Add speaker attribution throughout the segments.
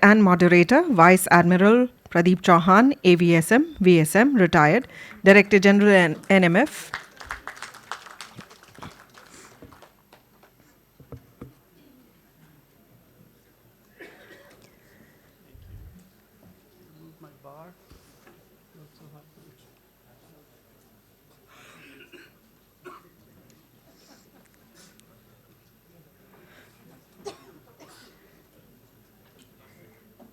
Speaker 1: and Moderator, Vice Admiral Pradeep Chauhan, AVSM, VSM, retired, Director General NMF.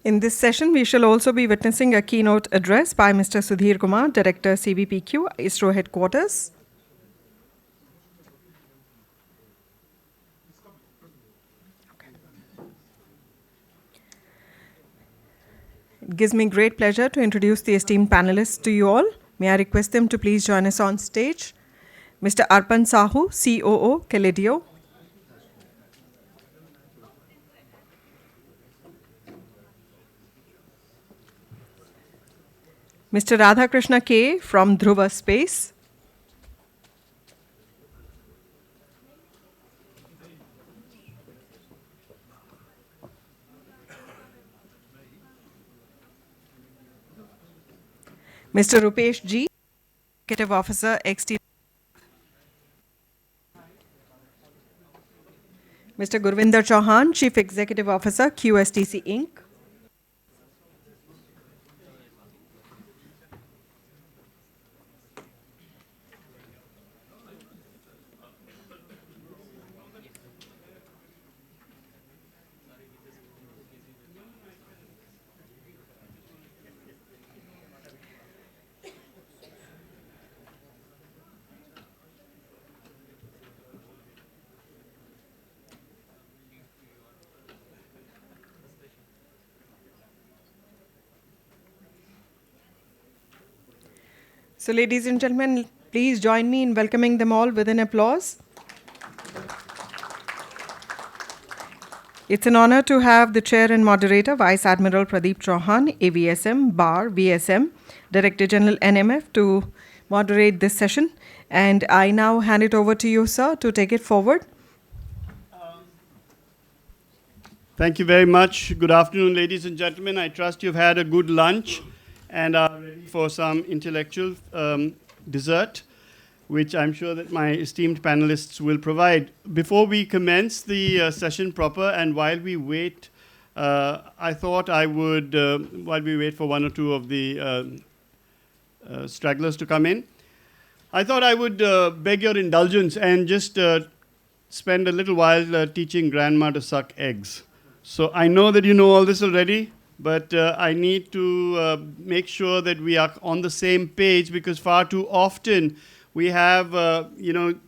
Speaker 1: In this session, we shall also be witnessing a keynote address by Mr. Sudheer Kumar, Director, CBPQ, ISRO Headquarters. It gives me great pleasure to introduce the esteemed panelists to you all. May I request them to please join us on stage. Mr. Arpan Sahoo, COO, KaleidEO. Mr. Radha Krishna K. from Dhruva Space. Mr. Rupesh G. Executive Officer, XT. Mr. Gurvinder Chauhan, Chief Executive Officer, QSTC Inc. So, ladies and gentlemen, please join me in welcoming them all with an applause. It's an honor to have the Chair and Moderator, Vice Admiral Pradeep Chauhan, AVSM, BAR, VSM, Director General NMF, to moderate this session. And I now hand it over to you, sir, to take it forward.
Speaker 2: Thank you very much. Good afternoon, ladies and gentlemen. I trust you've had a good lunch and are ready for some intellectual dessert, which I'm sure that my esteemed panelists will provide. Before we commence the session proper, and while we wait, I thought I would, while we wait for one or two of the stragglers to come in, I thought I would beg your indulgence and just spend a little while teaching grandma to suck eggs. So I know that you know all this already, but I need to make sure that we are on the same page, because far too often we have,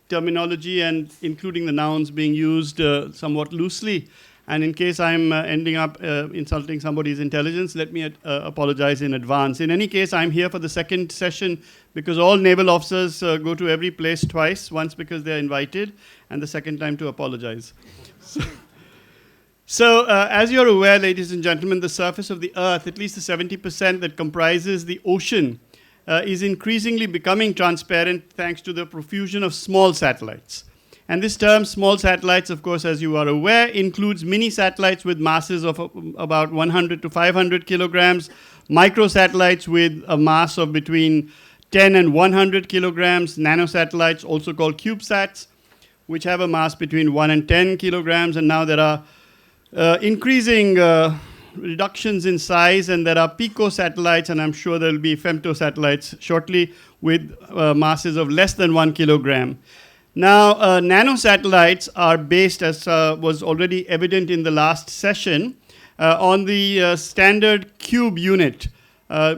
Speaker 2: terminology and including the nouns being used somewhat loosely. And in case I'm ending up insulting somebody's intelligence, let me apologize in advance. In any case, I'm here for the second session because all naval officers go to every place twice, once because they're invited, and the second time to apologize. So, as you're aware, ladies and gentlemen, the surface of the Earth, at least the 70% that comprises the ocean, is increasingly becoming transparent thanks to the profusion of small satellites. And this term, small satellites, of course, as you are aware, includes mini satellites with masses of about 100 to 500 kilograms, microsatellites with a mass of between 10 and 100 kilograms, nanosatellites, also called CubeSats, which have a mass between 1 and 10 kilograms, and now there are increasing reductions in size, and there are picosatellites, and I'm sure there will be femtosatellites shortly with masses of less than 1 kilogram. Now, nanosatellites are based, as was already evident in the last session, on the standard cube unit,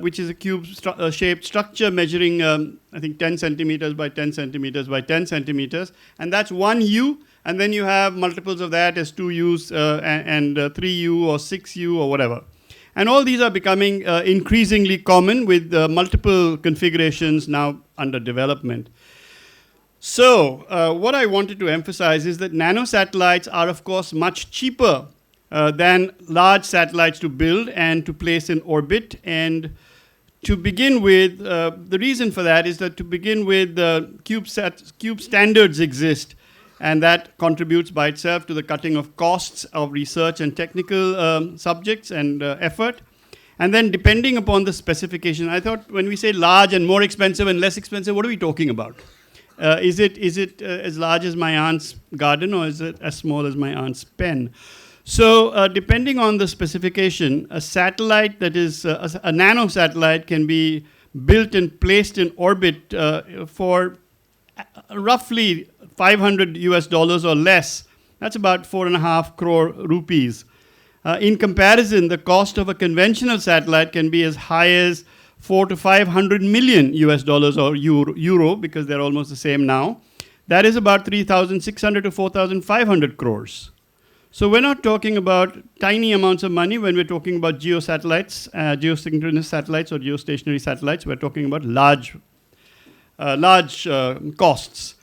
Speaker 2: which is a cube-shaped structure measuring, I think, 10 centimeters by 10 centimeters by 10 centimeters, and that's 1 U. And then you have multiples of that as 2Us and 3U or 6U or whatever. And all these are becoming increasingly common with multiple configurations now under development. So what I wanted to emphasize is that nanosatellites are, of course, much cheaper than large satellites to build and to place in orbit. And to begin with, the reason for that is that to begin with, cube standards exist. And that contributes by itself to the cutting of costs of research and technical subjects and effort. And then depending upon the specification, I thought when we say large and more expensive and less expensive, what are we talking about? Is it as large as my aunt's garden, or is it as small as my aunt's pen? So depending on the specification, a satellite that is a nano satellite can be built and placed in orbit for roughly $500 or less. That's about 4.5 crore rupees. In comparison, the cost of a conventional satellite can be as high as 400 to 500 million US dollars or euro, because they're almost the same now. That is about 3,600 to 4,500 crores. So we're not talking about tiny amounts of money when we're talking about geosatellites, geosynchronous satellites or geostationary satellites. We're talking about large costs.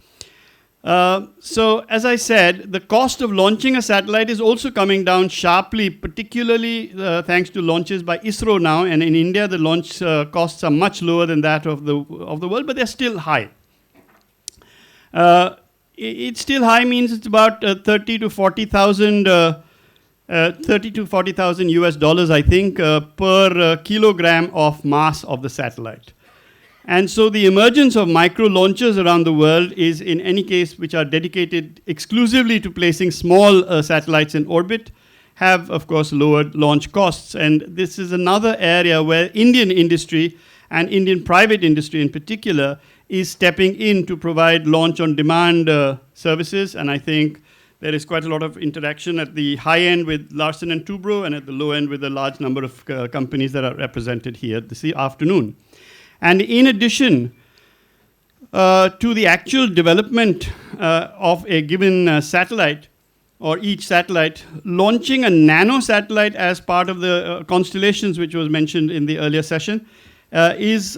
Speaker 2: So as I said, the cost of launching a satellite is also coming down sharply, particularly thanks to launches by ISRO now. And in India, the launch costs are much lower than that of the world, but they're still high. It's still high means it's about 30 to 40,000 US dollars, I think, per kilogram of mass of the satellite. And so the emergence of micro launchers around the world is, in any case, which are dedicated exclusively to placing small satellites in orbit, have, of course, lowered launch costs. And this is another area where Indian industry and Indian private industry in particular is stepping in to provide launch-on-demand services. And I think there is quite a lot of interaction at the high end with Larsen & Toubro and at the low end with a large number of companies that are represented here this afternoon. And in addition to the actual development of a given satellite, or each satellite, launching a nano satellite as part of the constellations, which was mentioned in the earlier session, is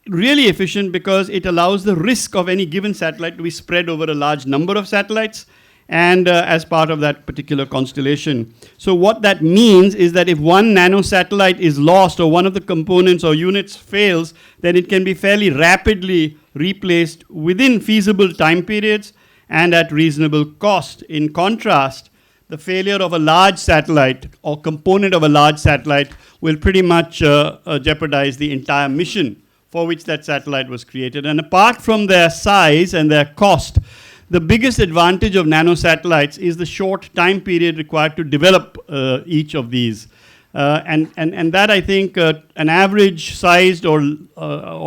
Speaker 2: really efficient because it allows the risk of any given satellite to be spread over a large number of satellites and as part of that particular constellation. So what that means is that if one nano satellite is lost or one of the components or units fails, then it can be fairly rapidly replaced within feasible time periods and at reasonable cost. In contrast, the failure of a large satellite or component of a large satellite will pretty much jeopardize the entire mission for which that satellite was created. And apart from their size and their cost, the biggest advantage of nanosatellites is the short time period required to develop each of these. And that, I think, an average sized or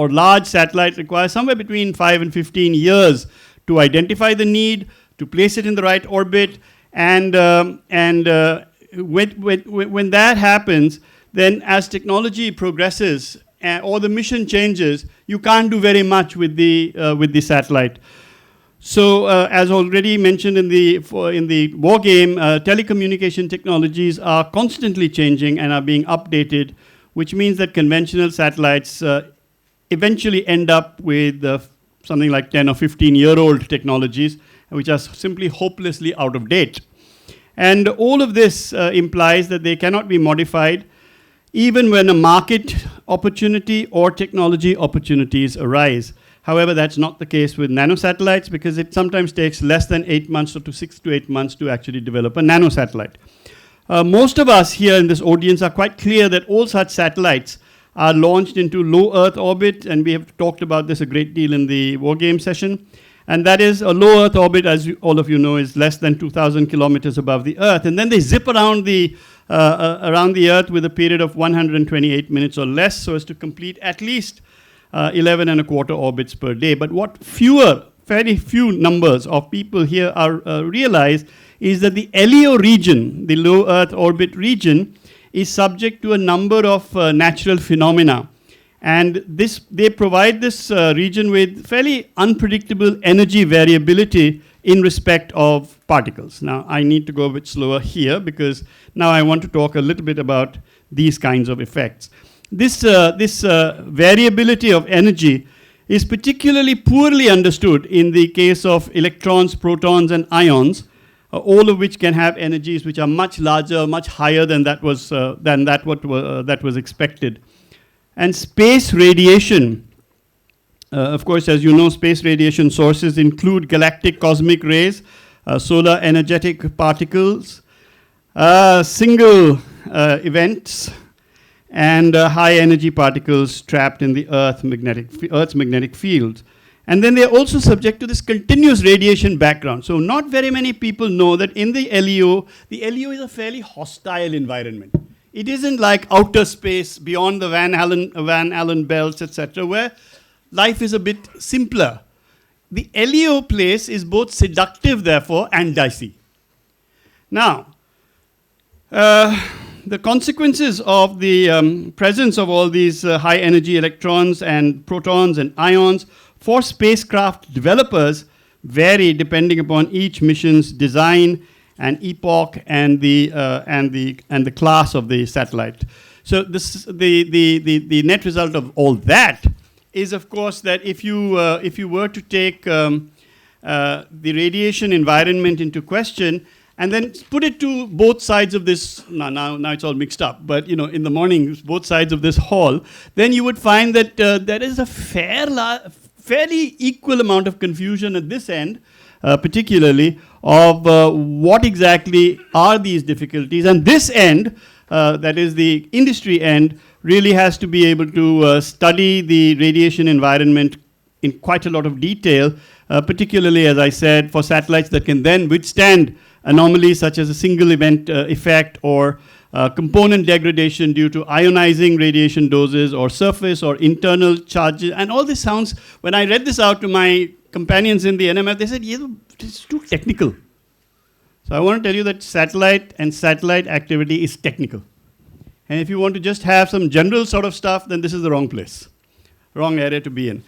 Speaker 2: large satellite requires somewhere between 5 and 15 years to identify the need, to place it in the right orbit, and when that happens, then as technology progresses or the mission changes, you can't do very much with the satellite. So, as already mentioned in the war game, telecommunication technologies are constantly changing and are being updated, which means that conventional satellites eventually end up with something like 10 or 15-year-old technologies, which are simply hopelessly out of date. And all of this implies that they cannot be modified even when a market opportunity or technology opportunities arise. However, that's not the case with nanosatellites because it sometimes takes less than 8 months or to 6 to 8 months to actually develop a nanosatellite. Most of us here in this audience are quite clear that all such satellites are launched into low Earth orbit, and we have talked about this a great deal in the war game session. And that is a low Earth orbit, as all of you know, is less than 2,000 kilometers above the Earth. And then they zip around the Earth with a period of 128 minutes or less, so as to complete at least 11 and a quarter orbits per day. But what very few numbers of people here are realize is that the LEO region, the low Earth orbit region, is subject to a number of natural phenomena. And they provide this region with fairly unpredictable energy variability in respect of particles. Now, I need to go a bit slower here because now I want to talk a little bit about these kinds of effects. This variability of energy is particularly poorly understood in the case of electrons, protons, and ions, all of which can have energies which are much larger, much higher than that was expected. And space radiation Of course, as you know, space radiation sources include galactic cosmic rays, solar energetic particles, single events, and high energy particles trapped in the Earth's magnetic field. And then they are also subject to this continuous radiation background. So not very many people know that in the LEO is a fairly hostile environment. It isn't like outer space beyond the Van Allen belts, etc., where life is a bit simpler. The LEO place is both seductive, therefore, and dicey. Now, the consequences of the presence of all these high energy electrons and protons and ions for spacecraft developers vary depending upon each mission's design and epoch and the class of the satellite. So the net result of all that is, of course, that if you were to take the radiation environment into question and then put it to both sides of this, now it's all mixed up, but in the morning, both sides of this hall, then you would find that there is a fairly equal amount of confusion at this end, particularly of what exactly are these difficulties. And this end, that is the industry end, really has to be able to study the radiation environment in quite a lot of detail, particularly, as I said, for satellites that can then withstand anomalies such as a single event effect or component degradation due to ionizing radiation doses or surface or internal charges. And all this sounds, when I read this out to my companions in the NMF, they said, yeah, it's too technical. So I want to tell you that satellite and satellite activity is technical. And if you want to just have some general sort of stuff, then this is the wrong place, wrong area to be in.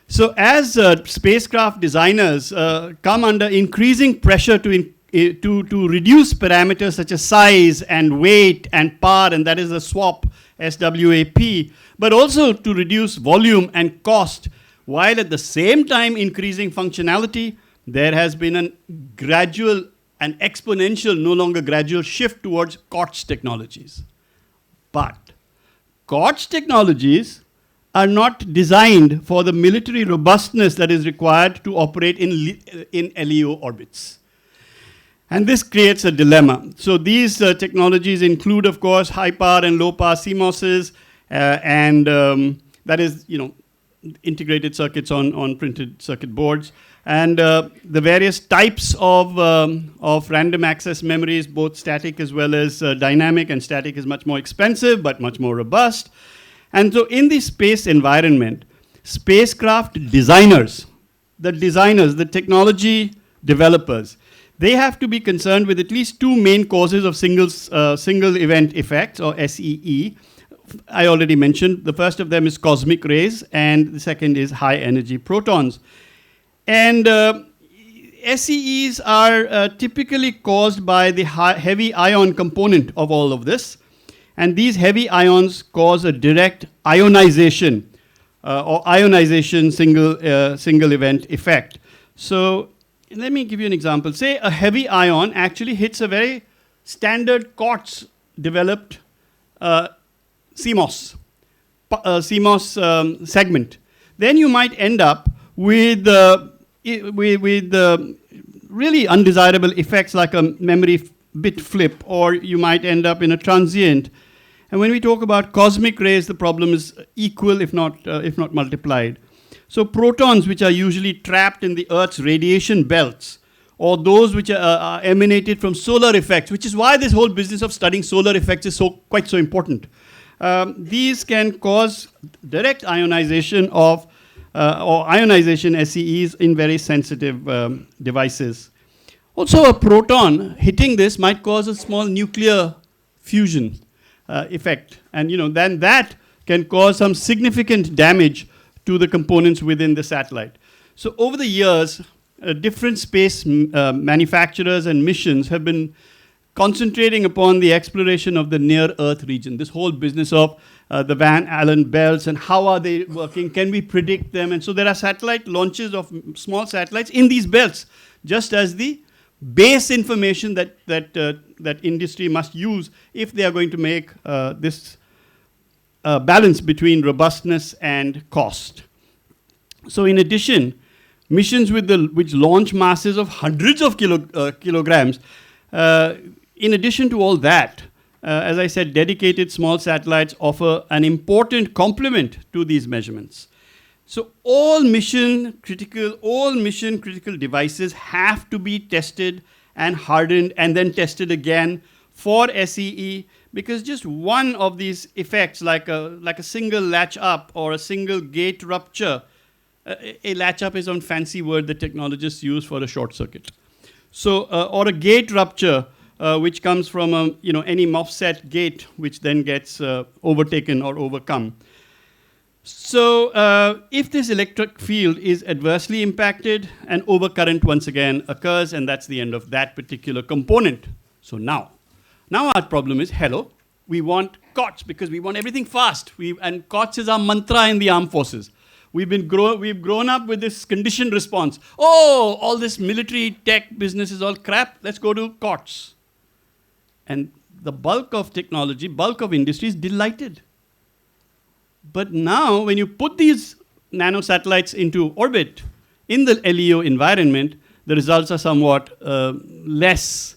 Speaker 2: So as spacecraft designers come under increasing pressure to reduce parameters such as size and weight and power, and that is the SWAP, SWAP, but also to reduce volume and cost, while at the same time increasing functionality, there has been a gradual and exponential, no longer gradual, shift towards COTS technologies. But COTS technologies are not designed for the military robustness that is required to operate in LEO orbits. And this creates a dilemma. So these technologies include, of course, high power and low power CMOSs, and that is, integrated circuits on printed circuit boards, and the various types of random access memories, both static as well as dynamic, and static is much more expensive but much more robust. And so in the space environment, spacecraft designers, the technology developers, they have to be concerned with at least two main causes of single event effects, or SEE. I already mentioned. The first of them is cosmic rays, and the second is high energy protons. And SEEs are typically caused by the heavy ion component of all of this. And these heavy ions cause a direct ionization or ionization single event effect. So let me give you an example. Say a heavy ion actually hits a very standard COTS developed CMOS segment. Then you might end up with really undesirable effects like a memory bit flip, or you might end up in a transient. And when we talk about cosmic rays, the problem is equal, if not multiplied. So protons, which are usually trapped in the Earth's radiation belts, or those which are emanated from solar effects, which is why this whole business of studying solar effects is quite so important. These can cause direct ionization or ionization SEEs in very sensitive devices. Also, a proton hitting this might cause a small nuclear fusion effect, and then that can cause some significant damage to the components within the satellite. So over the years, different space manufacturers and missions have been concentrating upon the exploration of the near-Earth region, this whole business of the Van Allen belts and how are they working, can we predict them? And so there are satellite launches of small satellites in these belts, just as the base information that industry must use if they are going to make this balance between robustness and cost. So in addition, missions which launch masses of hundreds of kilograms, in addition to all that, as I said, dedicated small satellites offer an important complement to these measurements. So all mission critical devices have to be tested and hardened and then tested again for SEE, because just one of these effects, like a single latch up or a single gate rupture, a latch up is a fancy word that technologists use for a short circuit. So, or a gate rupture, which comes from any MOSFET gate, which then gets overtaken or overcome. So if this electric field is adversely impacted, an overcurrent once again occurs, and that's the end of that particular component. So now our problem is, hello, we want COTS because we want everything fast. And COTS is our mantra in the armed forces. We've grown up with this conditioned response. Oh, all this military tech business is all crap. Let's go to COTS. And the bulk of technology, bulk of industry is delighted. But now, when you put these nanosatellites into orbit in the LEO environment, the results are somewhat less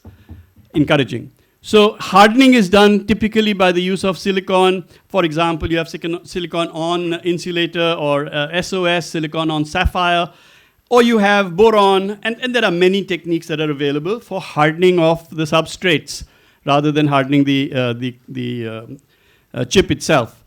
Speaker 2: encouraging. So hardening is done typically by the use of silicon. For example, you have silicon on insulator, or SOS, silicon on sapphire, or you have boron, and there are many techniques that are available for hardening of the substrates rather than hardening the chip itself.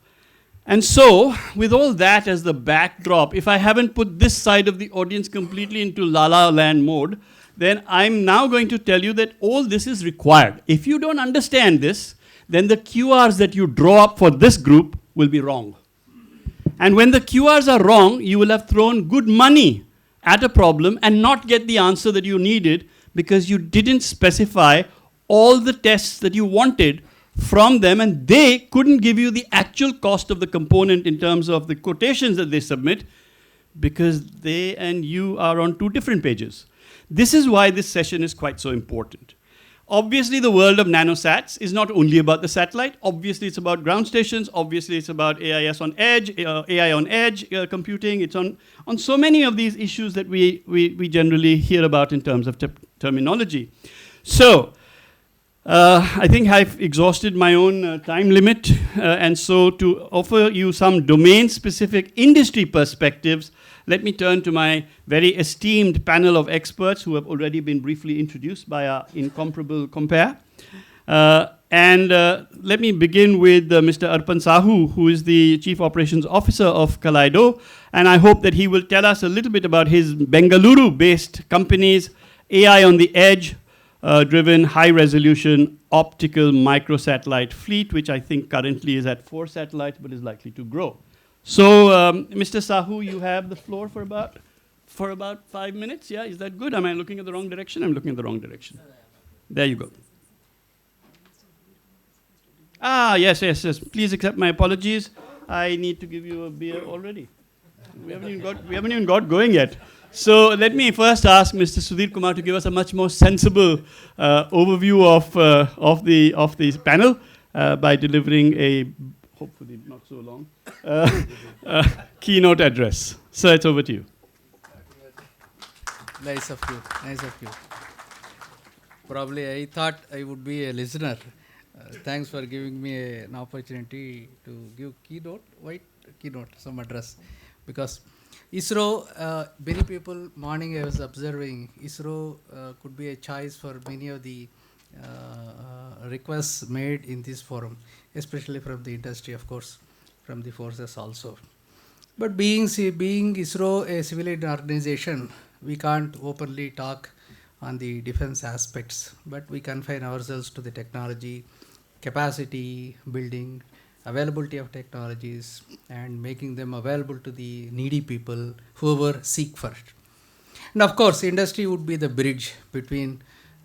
Speaker 2: And so, with all that as the backdrop, if I haven't put this side of the audience completely into la-la land mode, then I'm now going to tell you that all this is required. If you don't understand this, then the QRs that you draw up for this group will be wrong. And when the QRs are wrong, you will have thrown good money at a problem and not get the answer that you needed because you didn't specify all the tests that you wanted from them, and they couldn't give you the actual cost of the component in terms of the quotations that they submit, because they and you are on two different pages. This is why this session is quite so important. Obviously, the world of nanosats is not only about the satellite. Obviously, it's about ground stations. Obviously, it's about AIS on edge, AI on edge computing. It's on so many of these issues that we generally hear about in terms of terminology. So, I think I've exhausted my own time limit, and so to offer you some domain-specific industry perspectives, let me turn to my very esteemed panel of experts who have already been briefly introduced by our incomparable compare. Let me begin with Mr. Arpan Sahoo, who is the Chief Operations Officer of KaleidEO, and I hope that he will tell us a little bit about his Bengaluru-based company's AI on the edge, driven high-resolution optical microsatellite fleet, which I think currently is at 4 satellites, but is likely to grow. So, Mr. Sahoo, you have the floor for about 5 minutes. Yeah, is that good? Am I looking at the wrong direction? I'm looking at the wrong direction. There you go. Yes. Please accept my apologies. I need to give you a beer already. We haven't even got going yet. So let me first ask Mr. Sudheer Kumar to give us a much more sensible overview of the panel by delivering a, hopefully not so long, keynote address. So it's over to you.
Speaker 3: Nice of you. Probably I thought I would be a listener. Thanks for giving me an opportunity to give keynote, some address. Because ISRO, many people, morning I was observing, ISRO could be a choice for many of the requests made in this forum, especially from the industry, of course, from the forces also. But being ISRO a civilian organization, we can't openly talk on the defense aspects, but we confine ourselves to the technology, capacity building, availability of technologies, and making them available to the needy people, whoever seek for it. And of course, industry would be the bridge between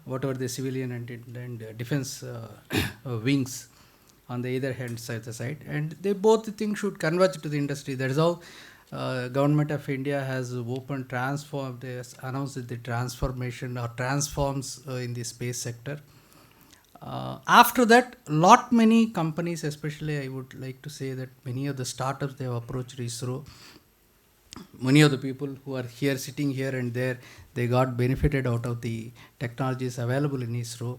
Speaker 3: whatever the civilian and defense wings on the either hand side, and they both things should converge to the industry. That is how Government of India has announced the transformation or transforms in the space sector. After that, many companies, especially I would like to say that many of the startups, they have approached ISRO Many of the people who are here, sitting here and there, they got benefited out of the technologies available in ISRO.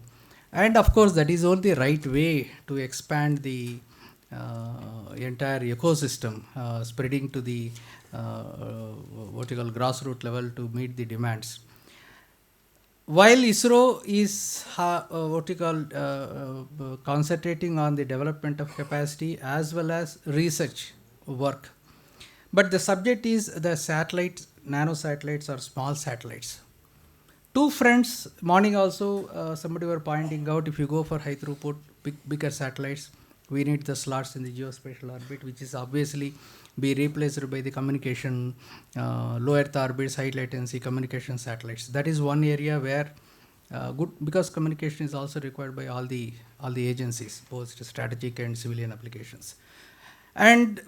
Speaker 3: And of course, that is only the right way to expand the entire ecosystem, spreading to the what you call grassroots level to meet the demands. While ISRO is concentrating on the development of capacity as well as research work, but the subject is the satellites, nano satellites or small satellites. Two fronts, morning also somebody were pointing out, if you go for high throughput, bigger satellites, we need the slots in the geospatial orbit, which is obviously be replaced by the communication, low Earth orbits, high latency communication satellites. That is one area where good, because communication is also required by all the agencies, both strategic and civilian applications. And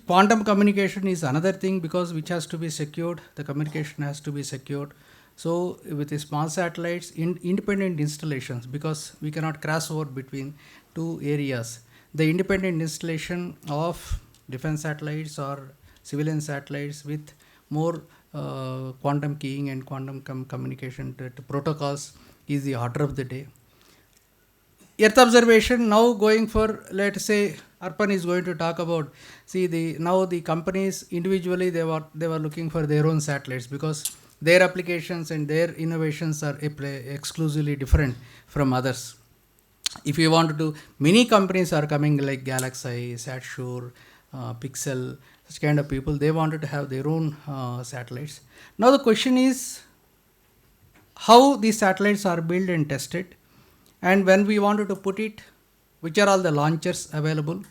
Speaker 3: quantum communication is another thing, because which has to be secured, the communication has to be secured. So with the small satellites, independent installations, because we cannot cross over between two areas, the independent installation of defense satellites or civilian satellites with more quantum keying and quantum communication protocols is the order of the day. Earth observation, now going for, let's say, Arpan is going to talk about, now the companies individually, they were looking for their own satellites, because their applications and their innovations are exclusively different from others. If you want to do, many companies are coming like Galaxy, SatSure, Pixel, such kind of people, they wanted to have their own satellites. Now the question is how these satellites are built and tested, and when we wanted to put it, which are all the launchers available,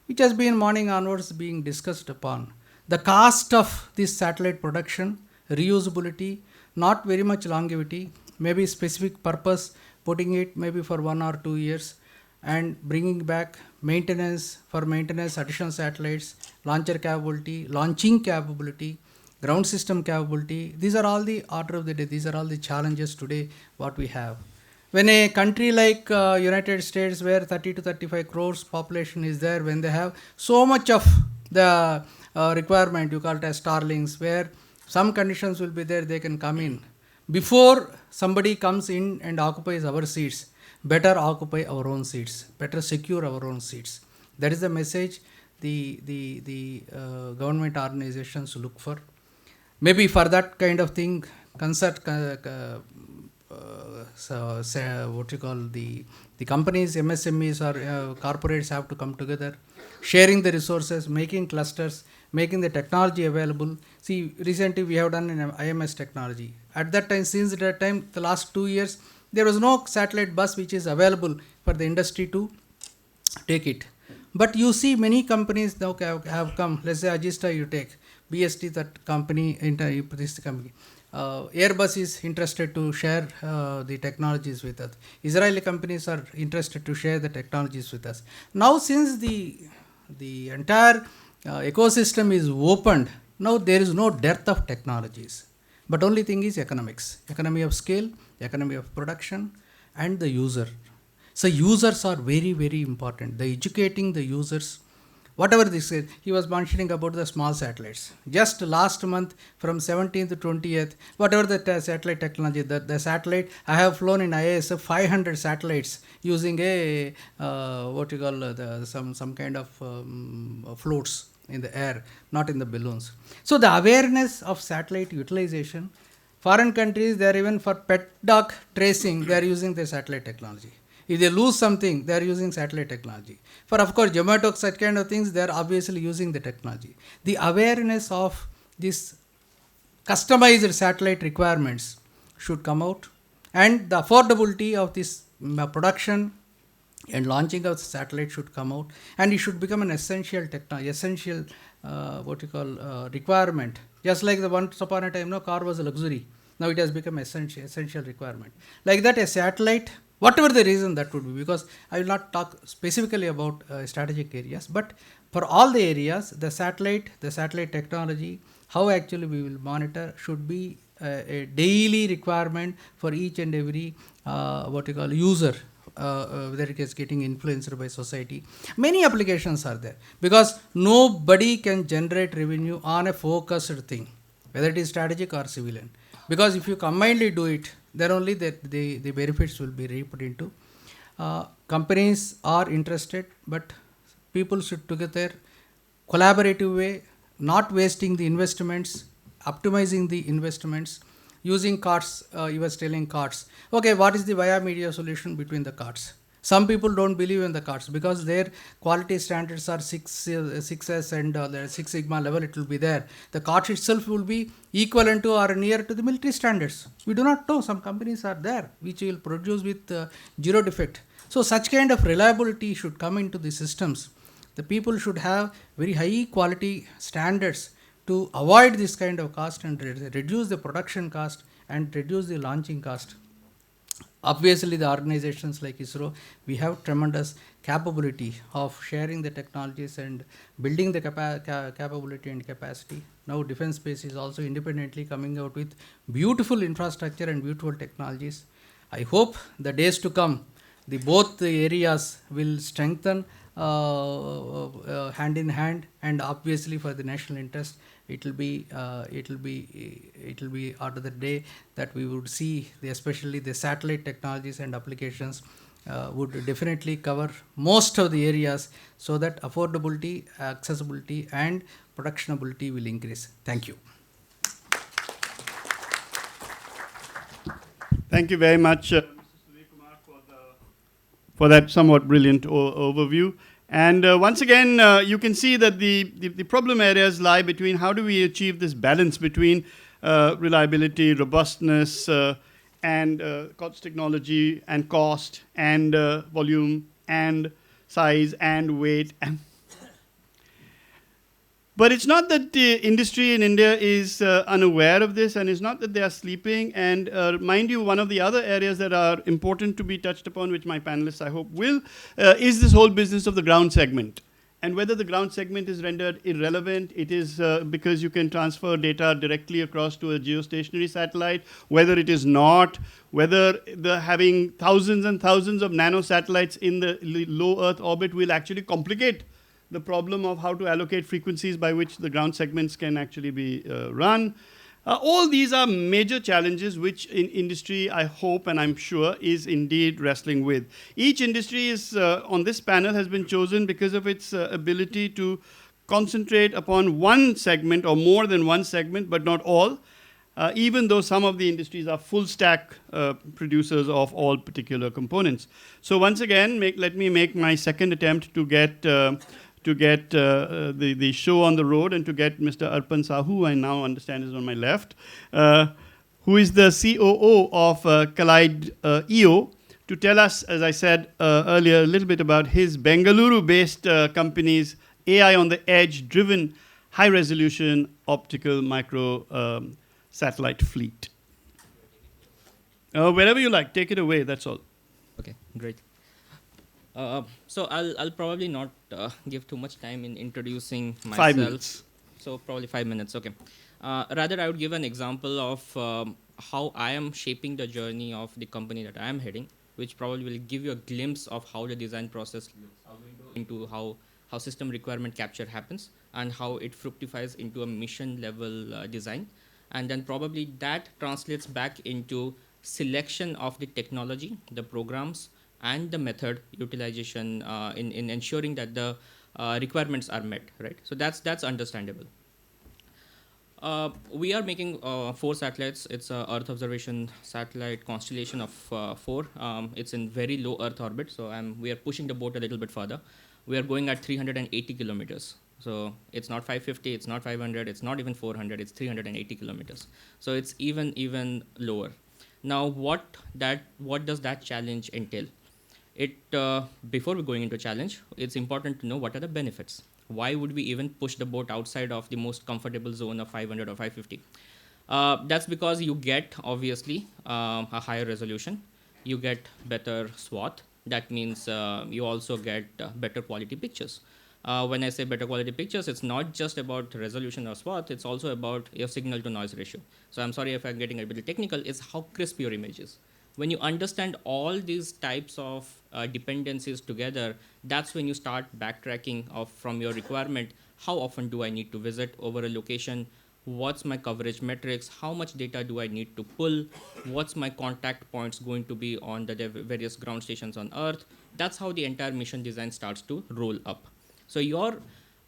Speaker 3: which has been morning onwards being discussed upon. The cost of this satellite production, reusability, not very much longevity, maybe specific purpose, putting it maybe for 1 or 2 years and bringing back maintenance, additional satellites, launching capability, ground system capability. These are all the order of the day. These are all the challenges today what we have. When a country like United States, where 30 to 35 crores population is there, when they have so much of the requirement, you call it as Starlings, where some conditions will be there, they can come in. Before somebody comes in and occupies our seats, better occupy our own seats, better secure our own seats. That is the message the government organizations look for. Maybe for that kind of thing, the companies, MSMEs or corporates have to come together, sharing the resources, making clusters, making the technology available. Recently we have done an IMS technology. At that time, since that time, the last 2 years, there was no satellite bus which is available for the industry to take it. But you see many companies now have come, let's say Agista you take, BST, that company, this company. Airbus is interested to share the technologies with us. Israeli companies are interested to share the technologies with us. Now since the entire ecosystem is opened, now there is no dearth of technologies. But only thing is economics, economy of scale, economy of production, and the user. So users are very, very important. The educating the users, whatever this is, he was mentioning about the small satellites. Just last month, from 17th to 20th, whatever the satellite technology, the satellite, I have flown in ISRO 500 satellites using a some kind of floats in the air, not in the balloons. So the awareness of satellite utilization, foreign countries, they are even for pet dog tracing, they are using the satellite technology. If they lose something, they are using satellite technology. For, of course, Zomato, such kind of things, they are obviously using the technology. The awareness of this customized satellite requirements should come out, and the affordability of this production and launching of the satellite should come out, and it should become an essential technology, requirement. Just like the once upon a time, car was a luxury. Now it has become essential requirement. Like that, a satellite, whatever the reason that would be, because I will not talk specifically about strategic areas, but for all the areas, the satellite technology, how actually we will monitor, should be a daily requirement for each and every user whether it is getting influenced by society. Many applications are there because nobody can generate revenue on a focused thing, whether it is strategic or civilian. Because if you combinedly do it, then only the benefits will be reaped into. Companies are interested, but people should together collaborative way, not wasting the investments, optimizing the investments, using cards. You was telling cards. Okay, what is the via media solution between the cards? Some people don't believe in the cards because their quality standards are 6S and the 6 Sigma level it will be there. The cards itself will be equivalent to or near to the military standards. We do not know. Some companies are there which will produce with zero defect. So such kind of reliability should come into the systems. The people should have very high quality standards to avoid this kind of cost and reduce the production cost and reduce the launching cost. Obviously, the organizations like ISRO, we have tremendous capability of sharing the technologies and building the capability and capacity. Now, defense space is also independently coming out with beautiful infrastructure and beautiful technologies. I hope the days to come, both the areas will strengthen hand in hand, and obviously for the national interest, it will be out of the day that we would see especially the satellite technologies and applications would definitely cover most of the areas so that affordability, accessibility and productionability will increase. Thank you.
Speaker 2: Thank you very much, Mr. Sudheer Kumar, for that somewhat brilliant overview. And once again, you can see that the problem areas lie between how do we achieve this balance between reliability, robustness, and COTS technology, and cost, and volume, and size, and weight. But it's not that the industry in India is unaware of this, and it's not that they are sleeping. And mind you, one of the other areas that are important to be touched upon, which my panelists I hope will, is this whole business of the ground segment. And whether the ground segment is rendered irrelevant, it is because you can transfer data directly across to a geostationary satellite, whether it is not, whether having thousands and thousands of nano satellites in the low Earth orbit will actually complicate the problem of how to allocate frequencies by which the ground segments can actually be run. All these are major challenges which in industry, I hope and I'm sure, is indeed wrestling with. Each industry is on this panel has been chosen because of its ability to concentrate upon one segment or more than one segment, but not all, even though some of the industries are full stack producers of all particular components. So once again, let me make my second attempt to get the show on the road and to get Mr. Arpan Sahoo, I now understand is on my left, who is the COO of KaleidEO, to tell us, as I said earlier, a little bit about his Bengaluru-based company's AI on the edge-driven high-resolution optical micro satellite fleet. Wherever you like, take it away, that's all.
Speaker 4: Okay, great. So I'll probably not give too much time in introducing myself.
Speaker 2: 5 minutes.
Speaker 4: So probably 5 minutes, okay. Rather, I would give an example of how I am shaping the journey of the company that I am heading, which probably will give you a glimpse of how the design process looks, into how system requirement capture happens, and how it fructifies into a mission level design. And then probably that translates back into selection of the technology, the programs, and the method utilization in ensuring that the requirements are met, right? So that's understandable. We are making 4 satellites. It's a Earth observation satellite constellation of 4. It's in very low Earth orbit, so we are pushing the boat a little bit further. We are going at 380 kilometers. So it's not 550, it's not 500, it's not even 400, it's 380 kilometers. So it's even lower. Now, what does that challenge entail? Before we going into challenge, it's important to know what are the benefits. Why would we even push the boat outside of the most comfortable zone of 500 or 550? That's because you get, obviously, a higher resolution. You get better swath. That means you also get better quality pictures. When I say better quality pictures, it's not just about resolution or swath, it's also about your signal to noise ratio. So I'm sorry if I'm getting a bit technical, it's how crisp your image is. When you understand all these types of dependencies together, that's when you start backtracking from your requirement. How often do I need to visit over a location? What's my coverage metrics? How much data do I need to pull? What's my contact points going to be on the various ground stations on Earth? That's how the entire mission design starts to roll up. So your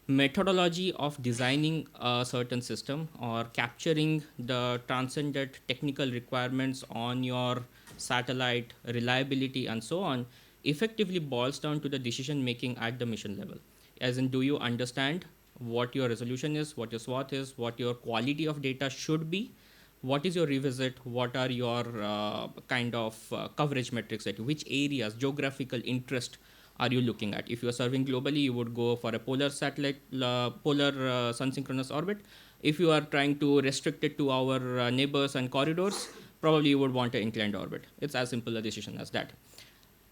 Speaker 4: methodology of designing a certain system or capturing the transcendent technical requirements on your satellite, reliability, and so on, effectively boils down to the decision making at the mission level. As in, do you understand what your resolution is, what your swath is, what your quality of data should be, what is your revisit, what are your coverage metrics, which areas, geographical interest are you looking at? If you are serving globally, you would go for a polar satellite, polar sun synchronous orbit. If you are trying to restrict it to our neighbors and corridors, probably you would want an inclined orbit. It's as simple a decision as that.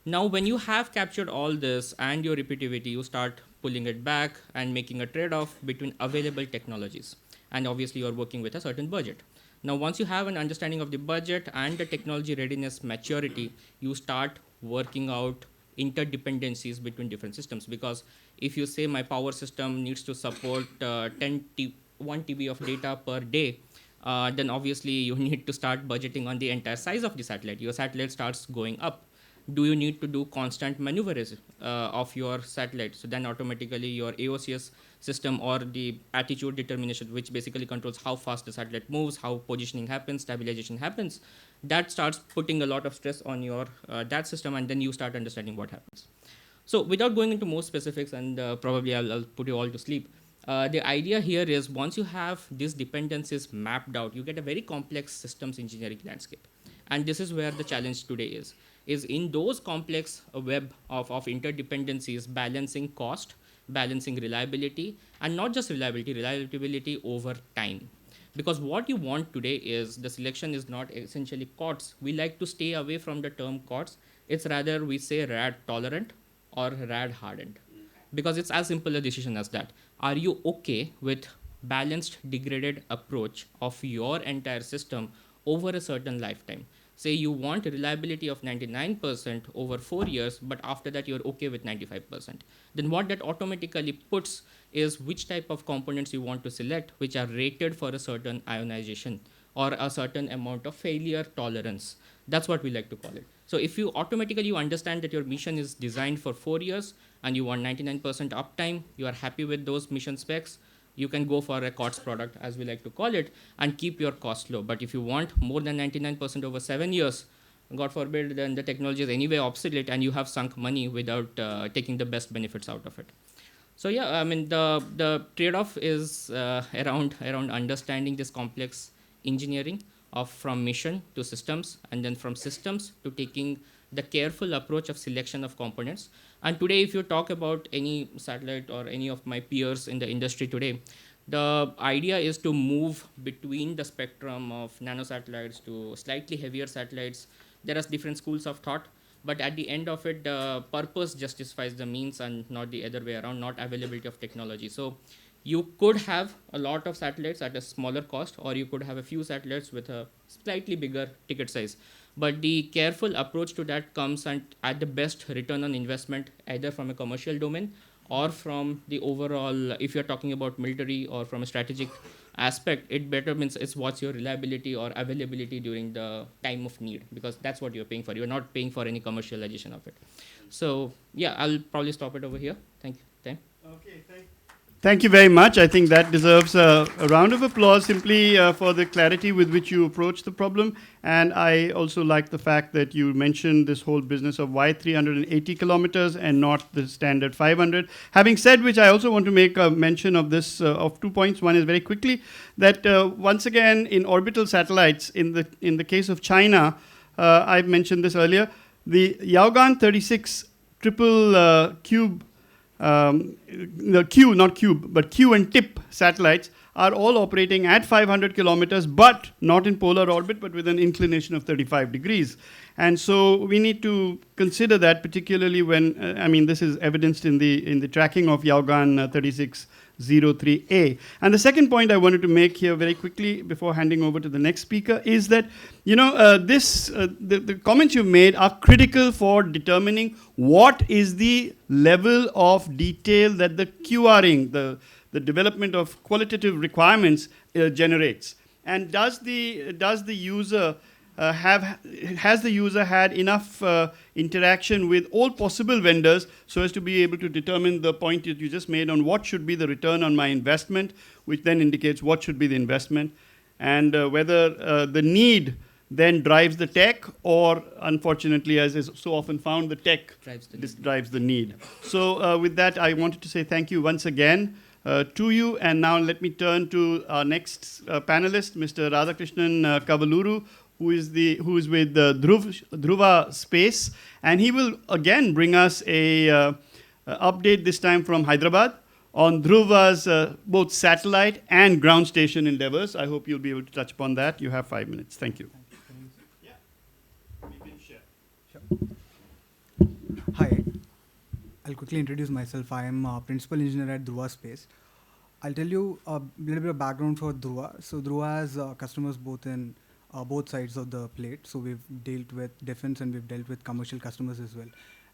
Speaker 4: Now, when you have captured all this and your repeativity, you start pulling it back and making a trade-off between available technologies. And obviously, you're working with a certain budget. Now, once you have an understanding of the budget and the technology readiness maturity, you start working out interdependencies between different systems. Because if you say my power system needs to support 1 TB of data per day, then obviously you need to start budgeting on the entire size of the satellite. Your satellite starts going up. Do you need to do constant maneuvers of your satellite? So then automatically your AOCS system or the attitude determination, which basically controls how fast the satellite moves, how positioning happens, stabilization happens, that starts putting a lot of stress on your that system, and then you start understanding what happens. So without going into more specifics, and probably I'll put you all to sleep, the idea here is once you have these dependencies mapped out, you get a very complex systems engineering landscape. And this is where the challenge today is in those complex web of interdependencies, balancing cost, balancing reliability, and not just reliability over time. Because what you want today is the selection is not essentially COTS. We like to stay away from the term COTS. It's rather we say RAD tolerant or RAD hardened. Because it's as simple a decision as that. Are you okay with balanced degraded approach of your entire system over a certain lifetime? Say you want a reliability of 99% over 4 years, but after that you're okay with 95%. Then what that automatically puts is which type of components you want to select, which are rated for a certain ionization or a certain amount of failure tolerance. That's what we like to call it. So if you automatically understand that your mission is designed for 4 years and you want 99% uptime, you are happy with those mission specs, you can go for a COTS product, as we like to call it, and keep your cost low. But if you want more than 99% over 7 years, God forbid, then the technology is anyway obsolete and you have sunk money without taking the best benefits out of it. So yeah, I mean, the trade-off is around understanding this complex engineering from mission to systems, and then from systems to taking the careful approach of selection of components. And today, if you talk about any satellite or any of my peers in the industry today, the idea is to move between the spectrum of nanosatellites to slightly heavier satellites. There are different schools of thought, but at the end of it, the purpose justifies the means and not the other way around, not availability of technology. So you could have a lot of satellites at a smaller cost, or you could have a few satellites with a slightly bigger ticket size. But the careful approach to that comes at the best return on investment, either from a commercial domain or from the overall, if you're talking about military or from a strategic aspect, it better means it's what's your reliability or availability during the time of need, because that's what you're paying for. You're not paying for any commercialization of it. So yeah, I'll probably stop it over here. Thank you.
Speaker 2: Okay, thank you very much. I think that deserves a round of applause simply for the clarity with which you approach the problem. And I also like the fact that you mentioned this whole business of why 380 kilometers and not the standard 500. Having said which, I also want to make a mention of this, of 2 points. One is very quickly that once again in orbital satellites, in the case of China, I've mentioned this earlier, the Yaogan 36 triple cube, Q and tip satellites are all operating at 500 kilometers, but not in polar orbit, but with an inclination of 35 degrees. And so we need to consider that, particularly when, this is evidenced in the tracking of Yaogan 3603A. And the second point I wanted to make here very quickly before handing over to the next speaker is that, the comments you've made are critical for determining what is the level of detail that the QRing, the development of qualitative requirements generates. And has the user had enough interaction with all possible vendors so as to be able to determine the point that you just made on what should be the return on my investment, which then indicates what should be the investment, and whether the need then drives the tech, or unfortunately, as is so often found, the tech drives the need. So with that, I wanted to say thank you once again to you. And now let me turn to our next panelist, Mr. Radhakrishnan Kavuluru, who is with Dhruva Space, and he will again bring us a update, this time from Hyderabad, on Dhruva's both satellite and ground station endeavors. I hope you'll be able to touch upon that. You have 5 minutes. Thank you. Yeah, we can share.
Speaker 5: Sure. Hi, I'll quickly introduce myself. I am principal engineer at Dhruva Space. I'll tell you a little bit of background for Dhruva. So Dhruva has customers both in both sides of the plate. So we've dealt with defense and we've dealt with commercial customers as well.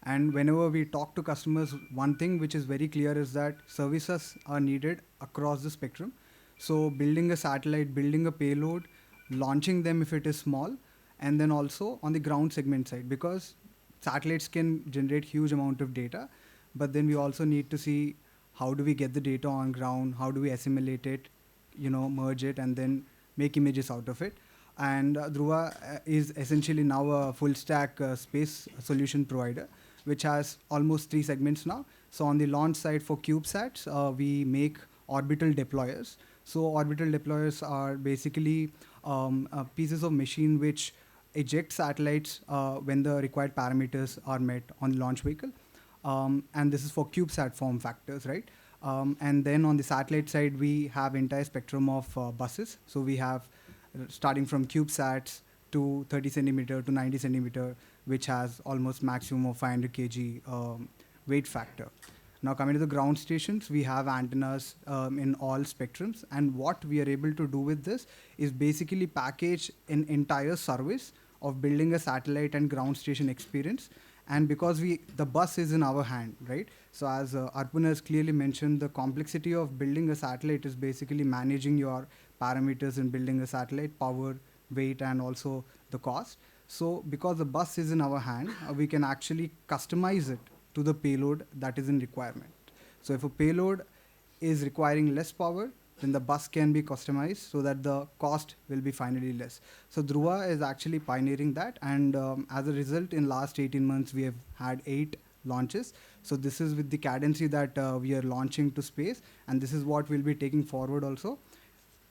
Speaker 5: And whenever we talk to customers, one thing which is very clear is that services are needed across the spectrum. So building a satellite, building a payload, launching them if it is small, and then also on the ground segment side, because satellites can generate huge amount of data, but then we also need to see how do we get the data on ground, how do we assimilate it, merge it, and then make images out of it. And Dhruva is essentially now a full stack space solution provider, which has almost 3 segments now. So on the launch side for CubeSats, we make orbital deployers. So orbital deployers are basically pieces of machine which eject satellites when the required parameters are met on the launch vehicle. And this is for CubeSat form factors, right? And then on the satellite side, we have entire spectrum of buses. So we have starting from CubeSats to 30 centimeter to 90 centimeter, which has almost maximum of 500 kg weight factor. Now coming to the ground stations, we have antennas in all spectrums, and what we are able to do with this is basically package an entire service of building a satellite and ground station experience. And because the bus is in our hand, right? So as Arpan has clearly mentioned, the complexity of building a satellite is basically managing your parameters in building a satellite, power, weight, and also the cost. So because the bus is in our hand, we can actually customize it to the payload that is in requirement. So if a payload is requiring less power, then the bus can be customized so that the cost will be finally less. So Dhruva is actually pioneering that, and as a result, in last 18 months, we have had 8 launches. So this is with the cadency that we are launching to space, and this is what we'll be taking forward also.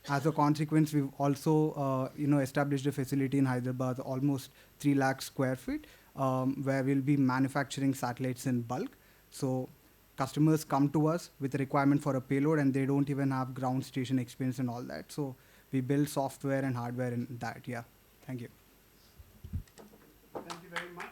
Speaker 5: As a consequence, we've also established a facility in Hyderabad, almost 3 lakh square feet, where we'll be manufacturing satellites in bulk. So customers come to us with a requirement for a payload, and they don't even have ground station experience and all that. So we build software and hardware in that. Yeah. Thank you.
Speaker 2: Thank you very much.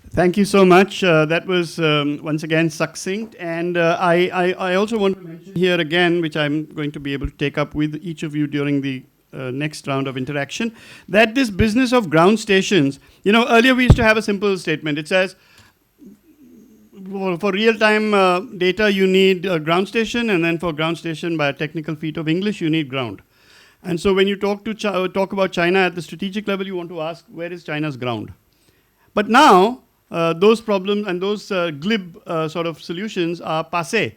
Speaker 2: Thank you so much. That was once again succinct. And I also want to mention here again, which I'm going to be able to take up with each of you during the next round of interaction, that this business of ground stations, earlier we used to have a simple statement. It says, for real-time data, you need a ground station, and then for ground station, by a technical feat of English, you need ground. And so when you talk about China at the strategic level, you want to ask, where is China's ground? But now, those problems and those glib sort of solutions are passé.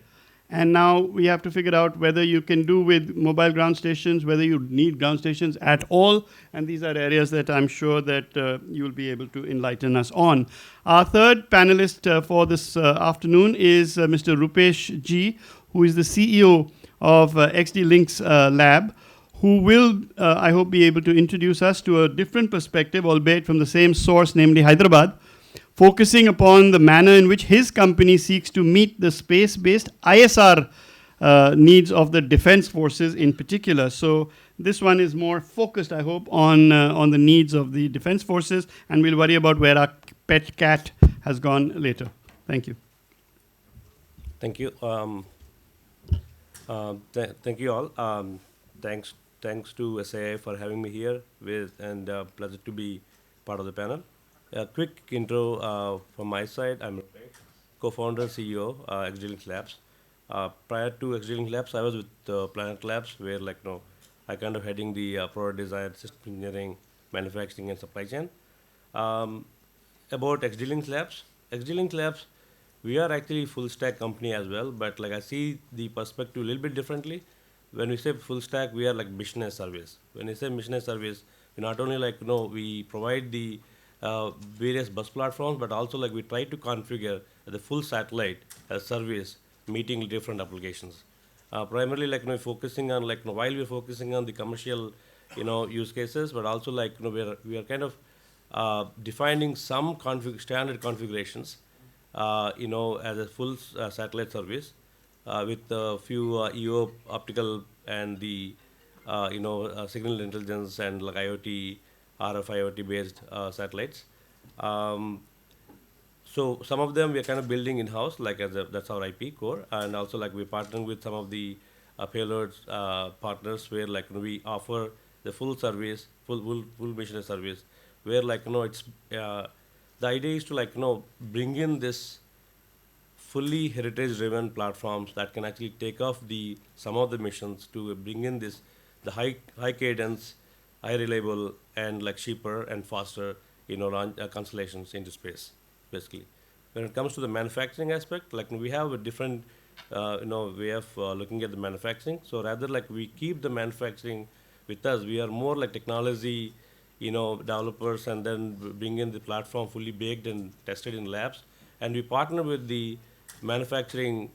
Speaker 2: And now we have to figure out whether you can do with mobile ground stations, whether you need ground stations at all. And these are areas that I'm sure that you'll be able to enlighten us on. Our third panelist for this afternoon is Mr. Rupesh G, who is the CEO of XD Links Lab, who will, I hope, be able to introduce us to a different perspective, albeit from the same source, namely Hyderabad, focusing upon the manner in which his company seeks to meet the space-based ISR needs of the defense forces in particular. So this one is more focused, I hope, on the needs of the defense forces, and we'll worry about where our pet cat has gone later. Thank you.
Speaker 6: Thank you. Thank you all. Thanks to SIA for having me here, and pleasure to be part of the panel. A quick intro from my side. I'm co-founder, CEO, XGLink Labs. Prior to XGLink Labs, I was with Planet Labs, where I kind of heading the product design, system engineering, manufacturing, and supply chain. About XGLink Labs, we are actually full stack company as well, but I see the perspective a little bit differently. When we say full stack, we are like mission as service. When we say mission as service, we not only we provide the various bus platforms, but also we try to configure the full satellite as service, meeting different applications. Primarily focusing on while we're focusing on the commercial use cases, but also we are kind of defining some standard configurations as a full satellite service with a few EO optical and the signal intelligence and IoT, RF IoT based satellites. So some of them we are kind of building in-house, that's our IP core, and also we're partnering with some of the payloads partners where we offer the full service, full mission as service, where it's the idea is to bring in this fully heritage-driven platforms that can actually take off some of the missions to bring in the high cadence, high reliable, and cheaper and faster constellations into space, basically. When it comes to the manufacturing aspect, we have a different way of looking at the manufacturing. So rather we keep the manufacturing with us. We are more technology developers, and then bring in the platform fully baked and tested in labs. And we partner with the manufacturing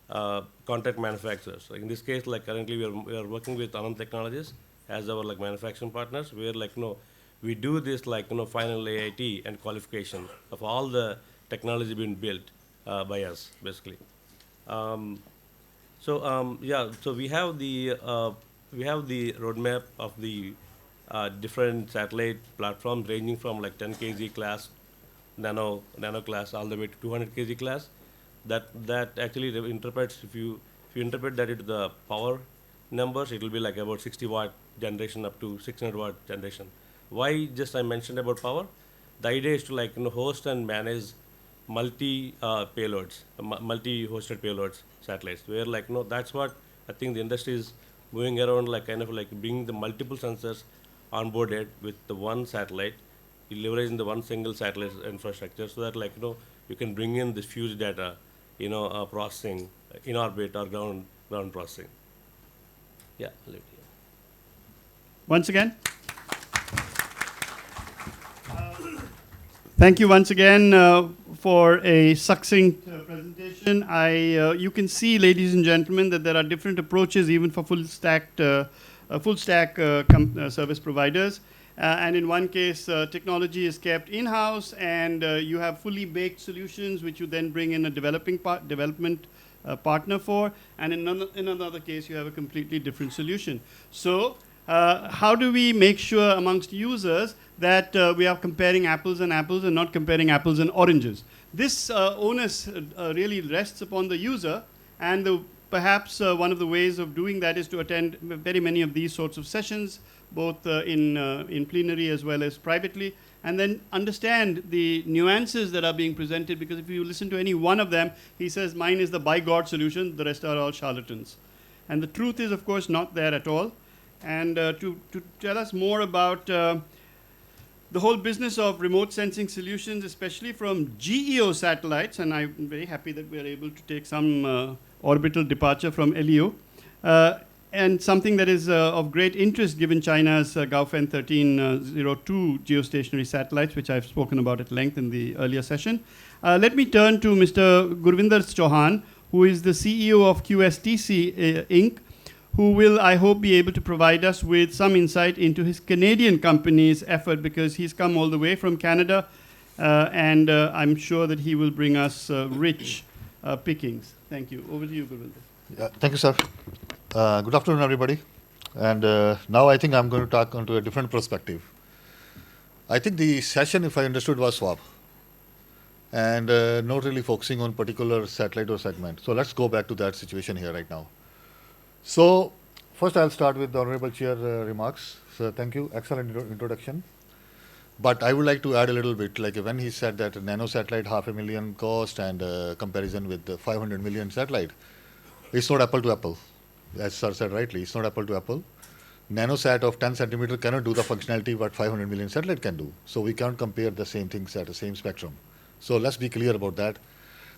Speaker 6: contract manufacturers. So in this case, currently we are working with Anand Technologies as our manufacturing partners, where we do this final AIT and qualification of all the technology being built by us, basically. So we have the roadmap of the different satellite platforms ranging from 10 kg class, nano class, all the way to 200 kg class. That actually interprets, if you interpret that into the power numbers, it will be about 60 watt generation up to 600 watt generation. Why just I mentioned about power? The idea is to host and manage multi-hosted payloads, satellites, where that's what I think the industry is moving around, bringing the multiple sensors onboarded with the one satellite, leveraging the one single satellite infrastructure, so that you can bring in this huge data, processing in orbit or ground processing. Yeah.
Speaker 2: Once again. Thank you once again for a succinct presentation. You can see, ladies and gentlemen, that there are different approaches even for full stack service providers. And in one case, technology is kept in-house, and you have fully baked solutions, which you then bring in a development partner for. And in another case, you have a completely different solution. So how do we make sure amongst users that we are comparing apples and not comparing apples and oranges? This onus really rests upon the user, and perhaps one of the ways of doing that is to attend very many of these sorts of sessions, both in plenary as well as privately, and then understand the nuances that are being presented, because if you listen to any one of them, he says, mine is the by God solution, the rest are all charlatans. And the truth is, of course, not there at all. And to tell us more about the whole business of remote sensing solutions, especially from GEO satellites, and I'm very happy that we're able to take some orbital departure from LEO, and something that is of great interest given China's Gaofen 1302 geostationary satellites, which I've spoken about at length in the earlier session. Let me turn to Mr. Gurvinder Chauhan, who is the CEO of QSTC Inc., who will, I hope, be able to provide us with some insight into his Canadian company's effort, because he's come all the way from Canada and I'm sure that he will bring us rich pickings. Thank you. Over to you, Govinda.
Speaker 7: Yeah, thank you, sir. Good afternoon, everybody. And now I think I'm going to talk onto a different perspective. I think the session, if I understood, was swap, and not really focusing on particular satellite or segment. So let's go back to that situation here right now. So first, I'll start with the Honorable Chair remarks. So thank you, excellent introduction. But I would like to add a little bit, like when he said that nano satellite $500,000 cost and comparison with the 500 million satellite, it's not apple to apple. As sir said rightly, it's not apple to apple. Nanosat of 10 centimeter cannot do the functionality what 500 million satellite can do. So we can't compare the same things at the same spectrum. So let's be clear about that.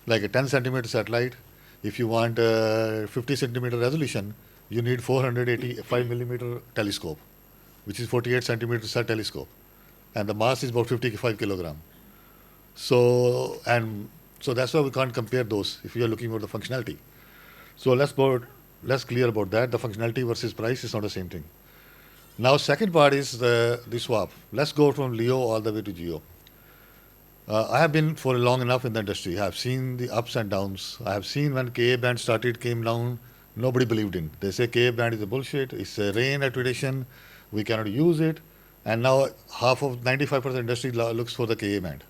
Speaker 7: Like a 10 centimeter satellite, if you want 50 centimeter resolution, you need 485 millimeter telescope, which is 48 centimeters telescope. And the mass is about 55 kilogram. So that's why we can't compare those if you are looking for the functionality. So let's clear about that. The functionality versus price is not the same thing. Now, second part is the swap. Let's go from LEO all the way to GEO. I have been for long enough in the industry. I have seen the ups and downs. I have seen when KA band came down, nobody believed in. They say KA band is a bullshit. It's a rain accreditation. We cannot use it. And now 95% industry looks for the KA band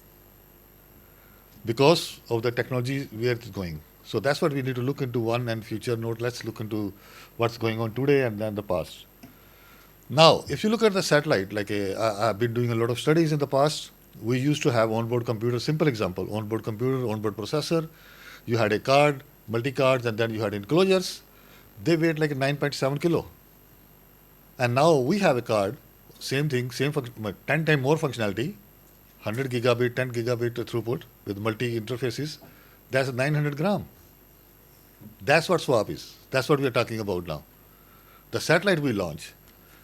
Speaker 7: because of the technology where it's going. So that's what we need to look into one and future note. Let's look into what's going on today and then the past. Now, if you look at the satellite, like I've been doing a lot of studies in the past. We used to have onboard computer, simple example, onboard computer, onboard processor. You had a card, multi-cards, and then you had enclosures. They weighed like 9.7 kilo. And now we have a card, same thing, 10 times more functionality, 100 gigabit, 10 gigabit throughput with multi interfaces. That's 900 gram. That's what swap is. That's what we are talking about now. The satellite we launch,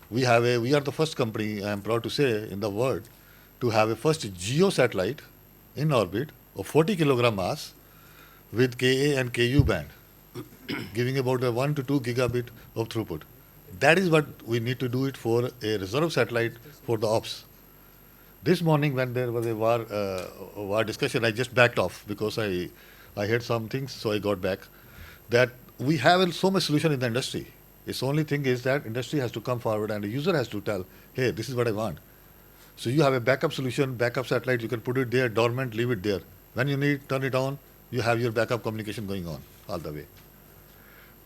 Speaker 7: we are the first company, I am proud to say, in the world to have a first GEO satellite in orbit of 40 kilogram mass with KA and KU band, giving about a 1 to 2 gigabit of throughput. That is what we need to do it for a reserve satellite for the ops. This morning when there was a war discussion, I just backed off because I heard some things, so I got back. That we have so much solution in the industry. Its only thing is that industry has to come forward and the user has to tell, hey, this is what I want. So you have a backup solution, backup satellite, you can put it there, dormant, leave it there. When you need, turn it on, you have your backup communication going on all the way.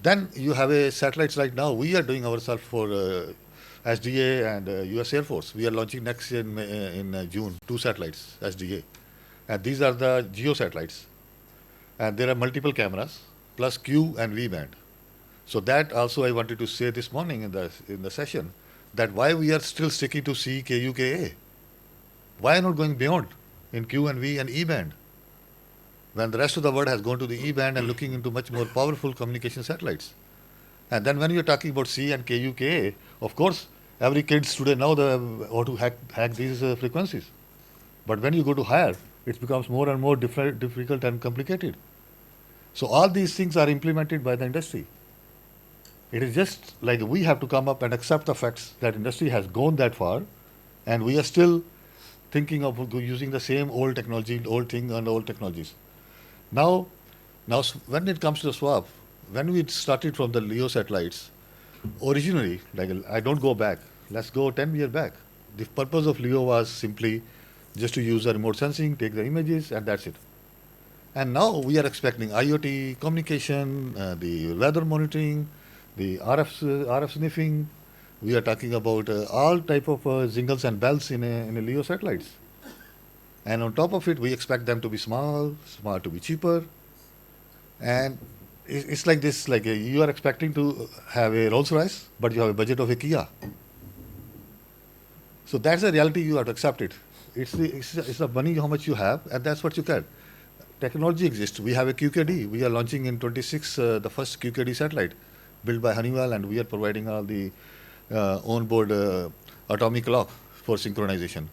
Speaker 7: Then you have a satellites right now. We are doing ourselves for SDA and US Air Force. We are launching next year in June, 2 satellites, SDA. And these are the GEO satellites. And there are multiple cameras, plus Q and V band. So that also I wanted to say this morning in the session, that why we are still sticking to C, KU, KA. Why not going beyond in Q and V and E band? When the rest of the world has gone to the E band and looking into much more powerful communication satellites. And then when you're talking about C and KU, KA, of course, every kids today know how to hack these frequencies. But when you go to higher, it becomes more and more difficult and complicated. So all these things are implemented by the industry. It is just like we have to come up and accept the facts that industry has gone that far, and we are still thinking of using the same old technology, old thing and old technologies. Now when it comes to the swap, when we started from the LEO satellites, originally, like I don't go back, let's go 10 years back. The purpose of LEO was simply just to use the remote sensing, take the images, and that's it. And now we are expecting IoT, communication, the weather monitoring, the RF sniffing. We are talking about all type of jingles and bells in a LEO satellites. And on top of it, we expect them to be small to be cheaper. And it's like this, like you are expecting to have a Rolls Royce, but you have a budget of a Kia. So that's the reality, you have to accept it. It's the money how much you have, and that's what you get. Technology exists. We have a QKD. We are launching in 26 the first QKD satellite built by Honeywell, and we are providing all the onboard atomic clock for synchronization.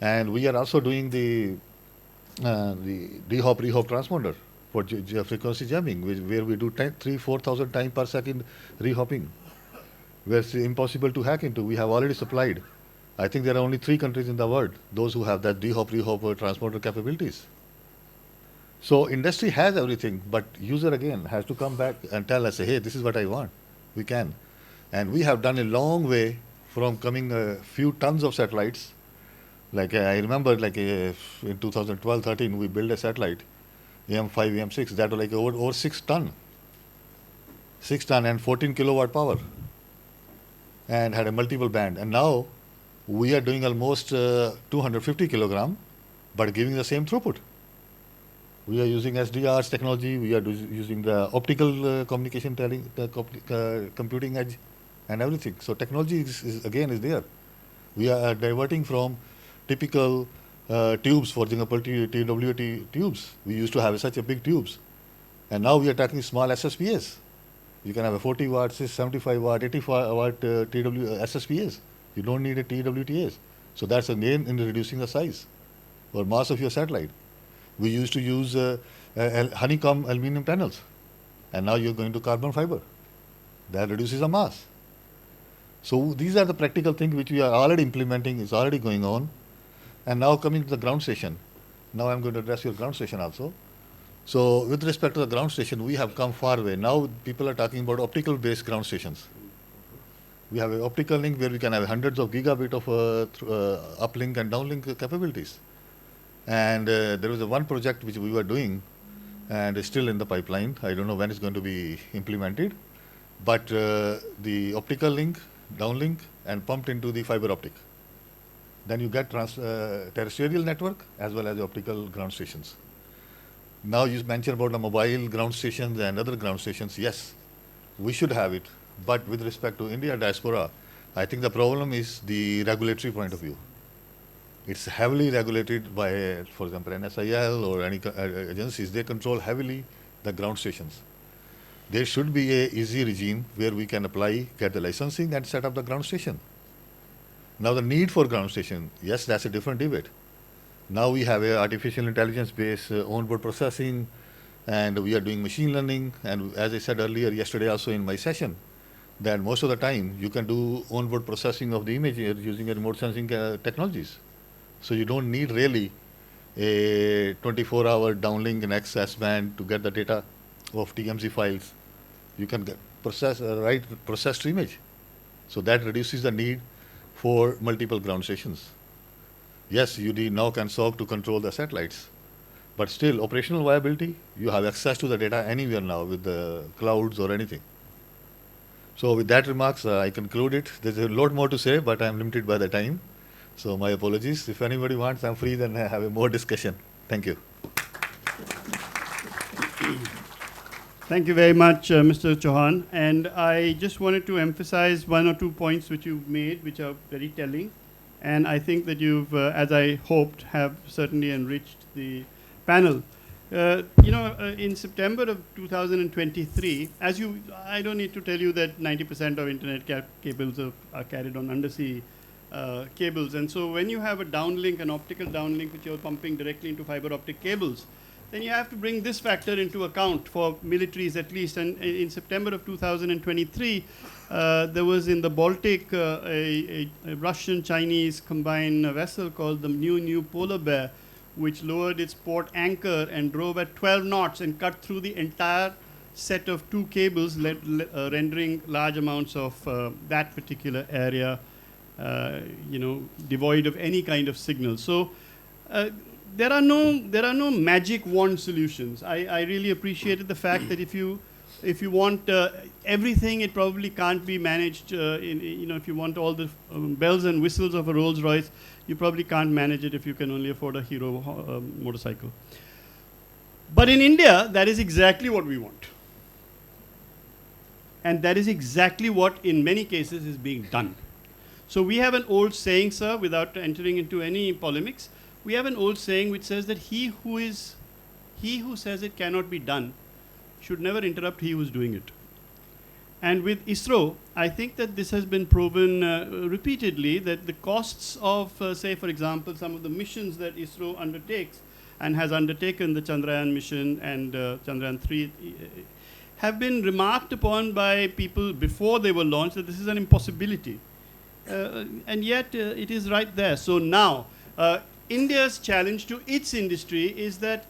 Speaker 7: And we are also doing the de-hop transponder for frequency jamming, where we do 3,000-4,000 times per second rehopping, where it's impossible to hack into. We have already supplied I think there are only 3 countries in the world, those who have that de-hop, re-hop transporter capabilities. So industry has everything, but user again has to come back and tell us, hey, this is what I want. We can. And we have done a long way from coming a few tons of satellites. Like I remember like in 2012-13, we built a satellite, AM5, AM6, that was like over 6 ton. 6 ton and 14 kilowatt power. And had a multiple band. And now we are doing almost 250 kilogram, but giving the same throughput. We are using SDR's technology. We are using the optical communication computing edge and everything. So technology is there. We are diverting from typical tubes, for example, TWT tubes. We used to have such a big tubes. And now we are talking small SSPAs. You can have a 40 watt, 75 watt, 85 watt SSPAs. You don't need a TWTAs. So that's again in reducing the size or mass of your satellite. We used to use honeycomb aluminum panels, and now you're going to carbon fiber. That reduces the mass. So these are the practical things which we are already implementing, is already going on. And now coming to the ground station. Now I'm going to address your ground station also. So with respect to the ground station, we have come far away. Now people are talking about optical based ground stations. We have an optical link where we can have hundreds of gigabit of uplink and downlink capabilities. And there was one project which we were doing, and it's still in the pipeline. I don't know when it's going to be implemented, but the optical link, downlink, and pumped into the fiber optic. Then you get terrestrial network as well as the optical ground stations. Now you mentioned about the mobile ground stations and other ground stations. Yes, we should have it. But with respect to India diaspora, I think the problem is the regulatory point of view. It's heavily regulated by, for example, NSIL or any agencies. They control heavily the ground stations. There should be a easy regime where we can apply, get the licensing, and set up the ground station. Now the need for ground station, yes, that's a different debate. Now we have a artificial intelligence-based onboard processing, and we are doing machine learning. And as I said earlier, yesterday also in my session, that most of the time you can do onboard processing of the image using remote sensing technologies. So you don't need really a 24-hour downlink and access band to get the data of TMZ files. You can get processed image. So that reduces the need for multiple ground stations. Yes, you need now can SOC to control the satellites, but still operational viability, you have access to the data anywhere now with the clouds or anything. So with that remarks, I conclude it. There's a lot more to say, but I'm limited by the time. So my apologies. If anybody wants, I'm free, then have a more discussion. Thank you.
Speaker 2: Thank you very much, Mr. Chauhan. And I just wanted to emphasize 1 or 2 points which you've made, which are very telling. And I think that you've, as I hoped, have certainly enriched the panel. In September of 2023, I don't need to tell you that 90% of internet cables are carried on undersea cables. And so when you have a downlink, an optical downlink, which you're pumping directly into fiber optic cables, then you have to bring this factor into account for militaries at least. And in September of 2023, there was in the Baltic a Russian-Chinese combined vessel called the New Polar Bear, which lowered its port anchor and drove at 12 knots and cut through the entire set of 2 cables, rendering large amounts of that particular area, devoid of any kind of signal. So there are no magic wand solutions. I really appreciated the fact that if you want everything, it probably can't be managed. If you want all the bells and whistles of a Rolls Royce, you probably can't manage it if you can only afford a Hero motorcycle. But in India, that is exactly what we want. And that is exactly what, in many cases, is being done. So we have an old saying, sir, without entering into any polemics, we have an old saying which says that he who says it cannot be done should never interrupt he who is doing it. And with ISRO, I think that this has been proven repeatedly, that the costs of, say, for example, some of the missions that ISRO undertakes and has undertaken, the Chandrayaan mission and Chandrayaan 3, have been remarked upon by people before they were launched that this is an impossibility. and yet it is right there. So now, India's challenge to its industry is that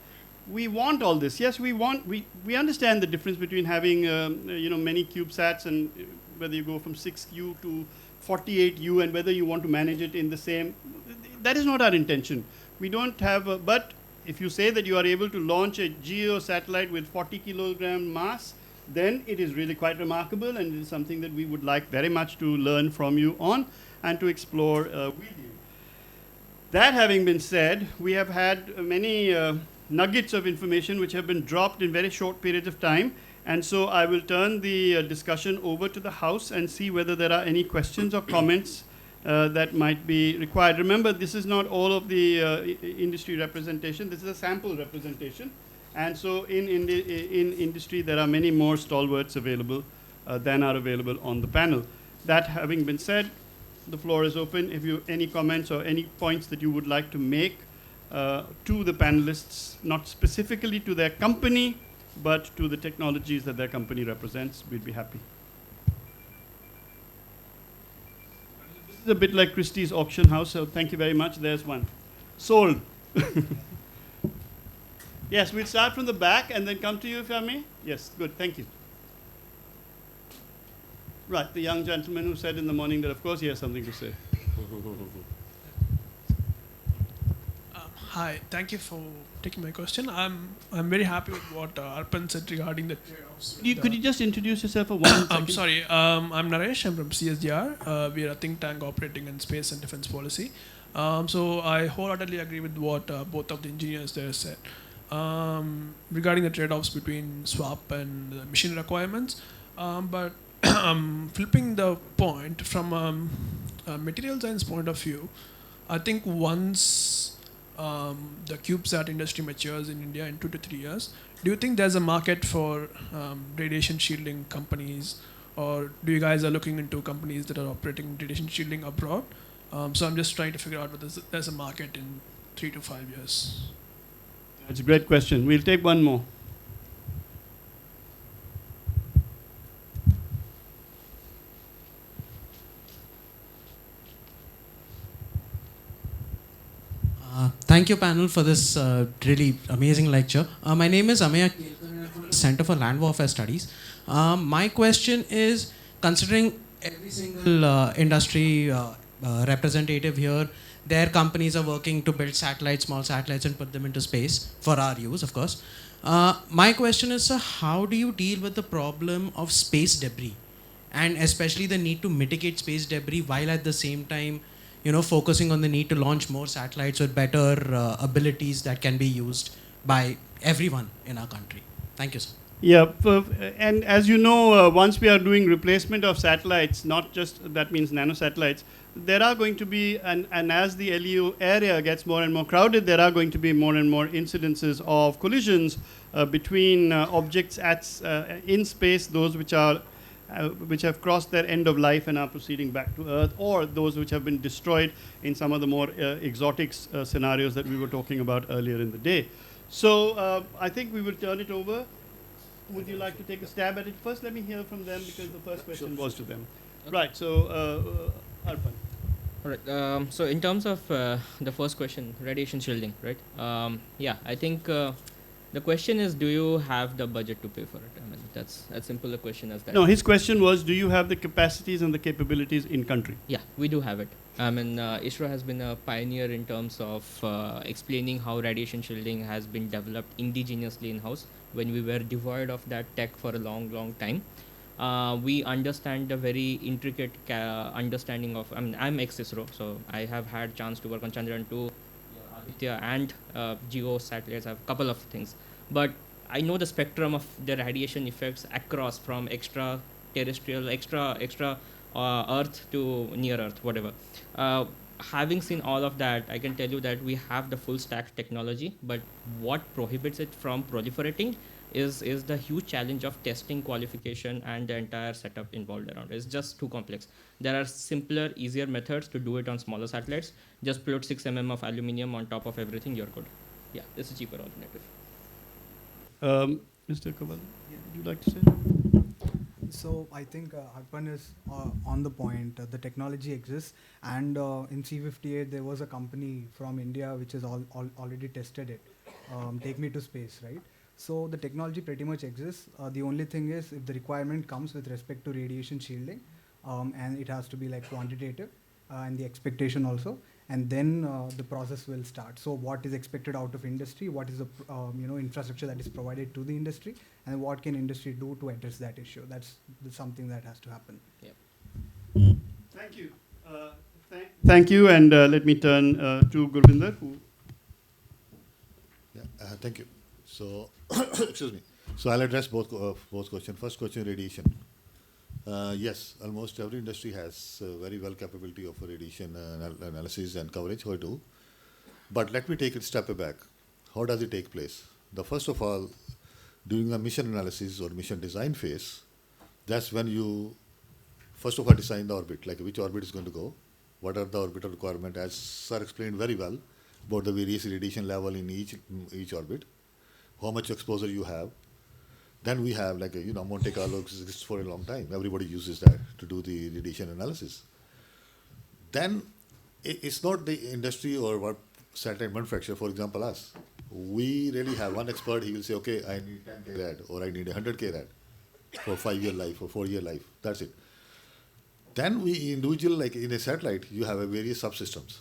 Speaker 2: we want all this. Yes, we understand the difference between having many CubeSats and whether you go from 6U to 48U and whether you want to manage it in the same. That is not our intention. We don't have, but if you say that you are able to launch a GEO satellite with 40 kilogram mass, then it is really quite remarkable, and it is something that we would like very much to learn from you on and to explore with you. That having been said, we have had many nuggets of information which have been dropped in very short periods of time, and so I will turn the discussion over to the House and see whether there are any questions or comments that might be required. Remember, this is not all of the industry representation. This is a sample representation. And so in industry, there are many more stalwarts available than are available on the panel. That having been said, the floor is open. If you any comments or any points that you would like to make to the panelists, not specifically to their company, but to the technologies that their company represents, we'd be happy. This is a bit like Christie's auction house, so thank you very much. There's one. Sold. Yes, we'll start from the back and then come to you, if I may. Yes, good, thank you. Right, the young gentleman who said in the morning that of course he has something to say.
Speaker 8: Hi, thank you for taking my question. I'm very happy with what Arpan said regarding the trade-offs.
Speaker 2: Could you just introduce yourself for 1 second?
Speaker 8: I'm sorry, I'm Naresh, I'm from CSDR. We are a think tank operating in space and defense policy. So I wholeheartedly agree with what both of the engineers there said. Regarding the trade-offs between swap and the machine requirements. But flipping the point from a material science point of view, I think once the CubeSat industry matures in India in 2 to 3 years, do you think there's a market for radiation shielding companies, or do you guys are looking into companies that are operating radiation shielding abroad? So I'm just trying to figure out whether there's a market in 3 to 5 years.
Speaker 2: That's a great question. We'll take one more.
Speaker 9: Thank you, panel, for this really amazing lecture. My name is Ameya Center for Land Warfare Studies. My question is, considering every single industry representative here, their companies are working to build satellites, small satellites, and put them into space for our use, of course. My question is, sir, how do you deal with the problem of space debris, and especially the need to mitigate space debris while at the same time, focusing on the need to launch more satellites with better abilities that can be used by everyone in our country? Thank you, sir.
Speaker 2: Yeah, and as you know, once we are doing replacement of satellites, not just that means nanosatellites, there are going to be, and as the LEO area gets more and more crowded, there are going to be more and more incidences of collisions between objects in space, those which have crossed their end of life and are proceeding back to Earth, or those which have been destroyed in some of the more exotic scenarios that we were talking about earlier in the day. So I think we will turn it over. Would you like to take a stab at it first? Let me hear from them because the first question was to them. Okay. Right, so Arpan.
Speaker 4: All right, so in terms of the first question, radiation shielding, right? Yeah, I think the question is, do you have the budget to pay for it? I mean, that's as simple a question as that.
Speaker 2: No, his question was, do you have the capacities and the capabilities in country?
Speaker 4: Yeah, we do have it. I mean, ISRO has been a pioneer in terms of explaining how radiation shielding has been developed indigenously in-house when we were devoid of that tech for a long, long time. We understand the very intricate understanding of, I mean, I'm ex-ISRO, so I have had chance to work on Chandrayaan 2, Aditya, and GEO satellites. I have a couple of things. But I know the spectrum of the radiation effects across from extraterrestrial, extra Earth to near Earth, whatever. Having seen all of that, I can tell you that we have the full stack technology, but what prohibits it from proliferating is the huge challenge of testing, qualification, and the entire setup involved around it. It's just too complex. There are simpler, easier methods to do it on smaller satellites. Just put 6 mm of aluminium on top of everything, you're good. Yeah, it's a cheaper alternative.
Speaker 2: Mr. Kavuluru, would you like to say?
Speaker 5: So I think Arpan is on the point. The technology exists, and in C58 there was a company from India which has already tested it. Take me to space, right? So the technology pretty much exists. The only thing is if the requirement comes with respect to radiation shielding, and it has to be like quantitative, and the expectation also, and then the process will start. So what is expected out of industry? What is the infrastructure that is provided to the industry, and what can industry do to address that issue? That's something that has to happen.
Speaker 2: Thank you. Thank you, and let me turn to Gurvinder, who.
Speaker 7: Yeah, thank you. So, excuse me. So I'll address both questions. First question, radiation. Yes, almost every industry has very well capability of radiation analysis and coverage. How do? But let me take it a step back. How does it take place? The first of all, during the mission analysis or mission design phase, that's when you first of all design the orbit, like which orbit is going to go, what are the orbital requirements, as Sir explained very well about the various radiation level in each orbit, how much exposure you have. Then we have like Monte Carlo exists for a long time. Everybody uses that to do the radiation analysis. Then it's not the industry or what satellite manufacturer, for example, us. We really have one expert, he will say, okay, I need 10K rad or I need 100K rad for 5-year life or 4-year life. That's it. Then we individual, like in a satellite, you have a various subsystems.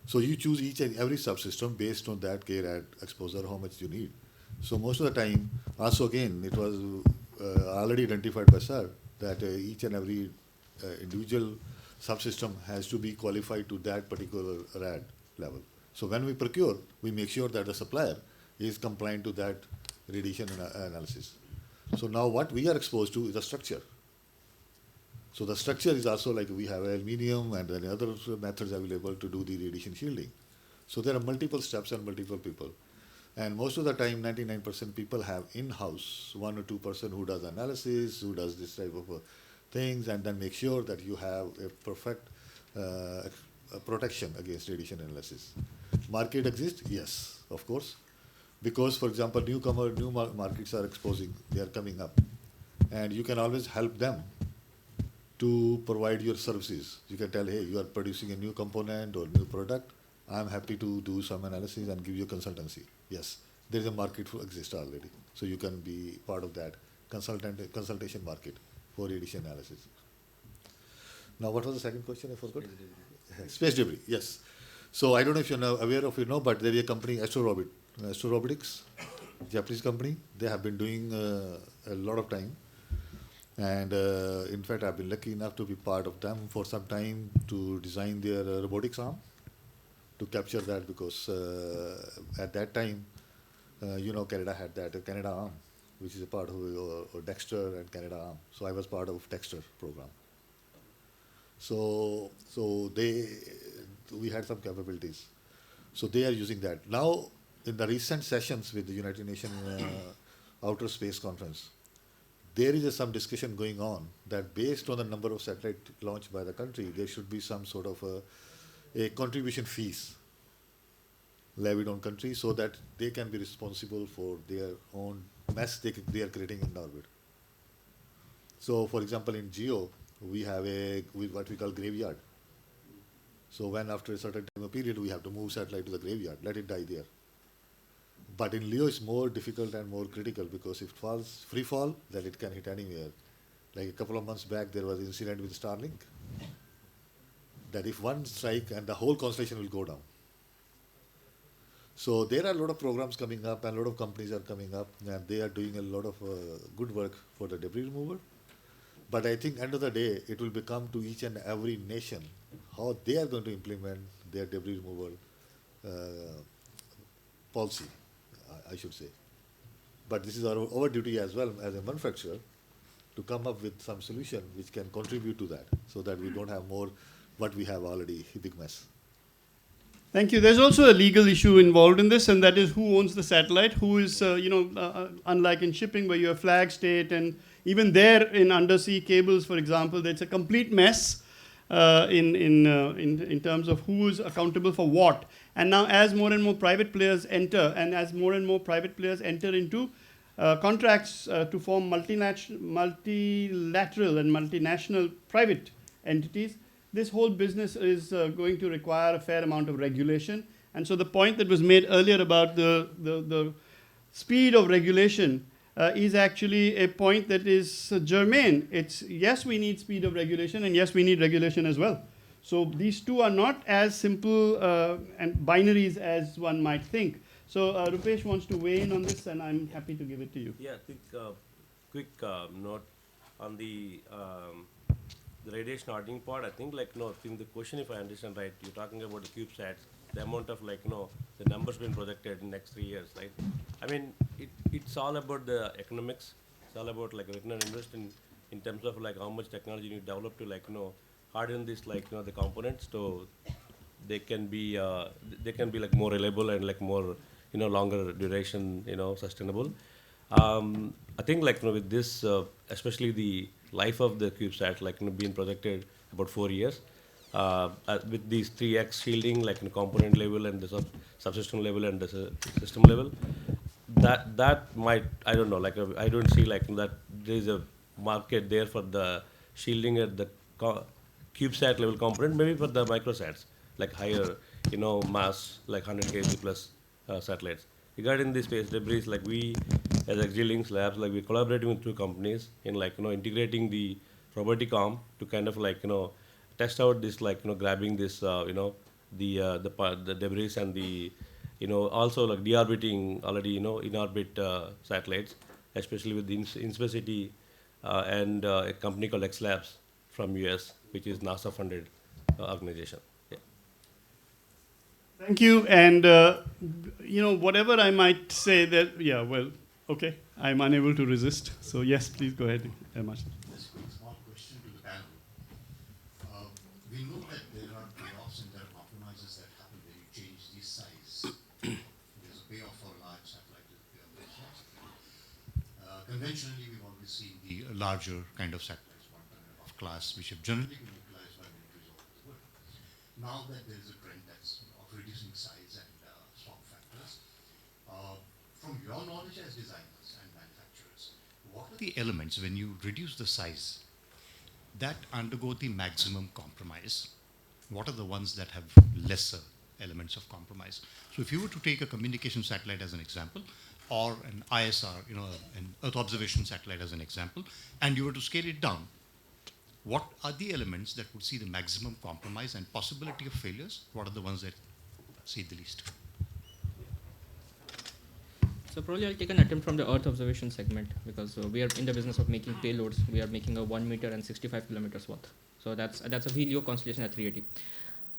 Speaker 7: So you choose each and every subsystem based on that K rad exposure, how much you need. So most of the time, also again, it was already identified by Sir that each and every individual subsystem has to be qualified to that particular rad level. So when we procure, we make sure that the supplier is compliant to that radiation analysis. So now what we are exposed to is the structure. So the structure is also like we have aluminium and then other methods available to do the radiation shielding. So there are multiple steps and multiple people. And most of the time, 99% people have in-house 1 or 2% who does analysis, who does this type of things, and then make sure that you have a perfect protection against radiation analysis. Market exists? Yes, of course. Because, for example, new markets are exposing, they are coming up. And you can always help them to provide your services. You can tell, hey, you are producing a new component or new product. I'm happy to do some analysis and give you consultancy. Yes, there is a market for exist already. So you can be part of that consultation market for radiation analysis. Now, what was the second question? I forgot. Space debris. Yes. So I don't know if you're aware of but there is a company, Astro Robotics, Japanese company. They have been doing a lot of time. And in fact, I've been lucky enough to be part of them for some time to design their robotics arm, to capture that, because at that time, Canada had that Canada arm, which is a part of Dexter and Canada arm. So I was part of Dexter program. So we had some capabilities. So they are using that. Now, in the recent sessions with the United Nations Outer Space Conference, there is some discussion going on that based on the number of satellites launched by the country, there should be some sort of a contribution fees levied on countries so that they can be responsible for their own mess they are creating in orbit. So, for example, in GEO, we have what we call graveyard. So when after a certain time of period, we have to move satellite to the graveyard, let it die there. But in LEO, it's more difficult and more critical because if it falls free fall, then it can hit anywhere. Like a couple of months back, there was an incident with Starlink that if one strike and the whole constellation will go down. So there are a lot of programs coming up and a lot of companies are coming up and they are doing a lot of good work for the debris removal. But I think end of the day, it will become to each and every nation how they are going to implement their debris removal policy, I should say. But this is our duty as well as a manufacturer to come up with some solution which can contribute to that so that we don't have more what we have already, a big mess.
Speaker 2: Thank you. There's also a legal issue involved in this, and that is who owns the satellite, who is, unlike in shipping where you have flag state, and even there in undersea cables, for example, there's a complete mess in terms of who is accountable for what. And now as more and more private players enter, and as more and more private players enter into contracts to form multilateral and multinational private entities, this whole business is going to require a fair amount of regulation. And so the point that was made earlier about the speed of regulation is actually a point that is germane. It's, yes, we need speed of regulation, and yes, we need regulation as well. So these two are not as simple and binaries as one might think. So Rupesh wants to weigh in on this, and I'm happy to give it to you.
Speaker 6: Yeah, I think quick note on the radiation hardening part. I think I think the question, if I understand right, you're talking about the CubeSats, the amount of the numbers being projected in next 3 years, right? I mean, it's all about the economics. It's all about return on investment in terms of how much technology you need to develop to harden this the components so they can be more reliable and more longer duration sustainable. I think with this especially the life of the CubeSat being projected about 4 years with these 3x shielding component level and the subsystem level and the system level, that might, I don't know, I don't see that there is a market there for the shielding at the CubeSat level component, maybe for the microsats, higher, mass, 100 kg plus satellites. Regarding the space debris, we as XG-Links Labs, we're collaborating with 2 companies in integrating the robotic arm to kind of test out this grabbing this the debris and the also deorbiting already in orbit satellites, especially with the InSpacity and a company called X Labs from US, which is NASA funded organization. Yeah.
Speaker 2: Thank you. And whatever I might say that, yeah, well, okay, I'm unable to resist. So yes, please go ahead, Marshall.
Speaker 10: Just a quick small question to the panel. We know that there are payoffs and there are compromises that happen when you change the size. There's a payoff for a large satellite, there's a payoff for a small satellite. Conventionally, we've always seen the larger kind of satellites, of class, which have generally been utilized by militaries all over the world. Now that there is a trend that's of reducing size and swap factors, from your knowledge as designers and manufacturers, what are the elements when you reduce the size that undergo the maximum compromise? What are the ones that have lesser elements of compromise? So if you were to take a communication satellite as an example, or an ISR, an Earth observation satellite as an example, and you were to scale it down, what are the elements that would see the maximum compromise and possibility of failures? What are the ones that see the least?
Speaker 4: So probably I'll take an attempt from the Earth observation segment, because we are in the business of making payloads. We are making a 1 meter and 65 kilometers worth. So that's a VLEO constellation at 380.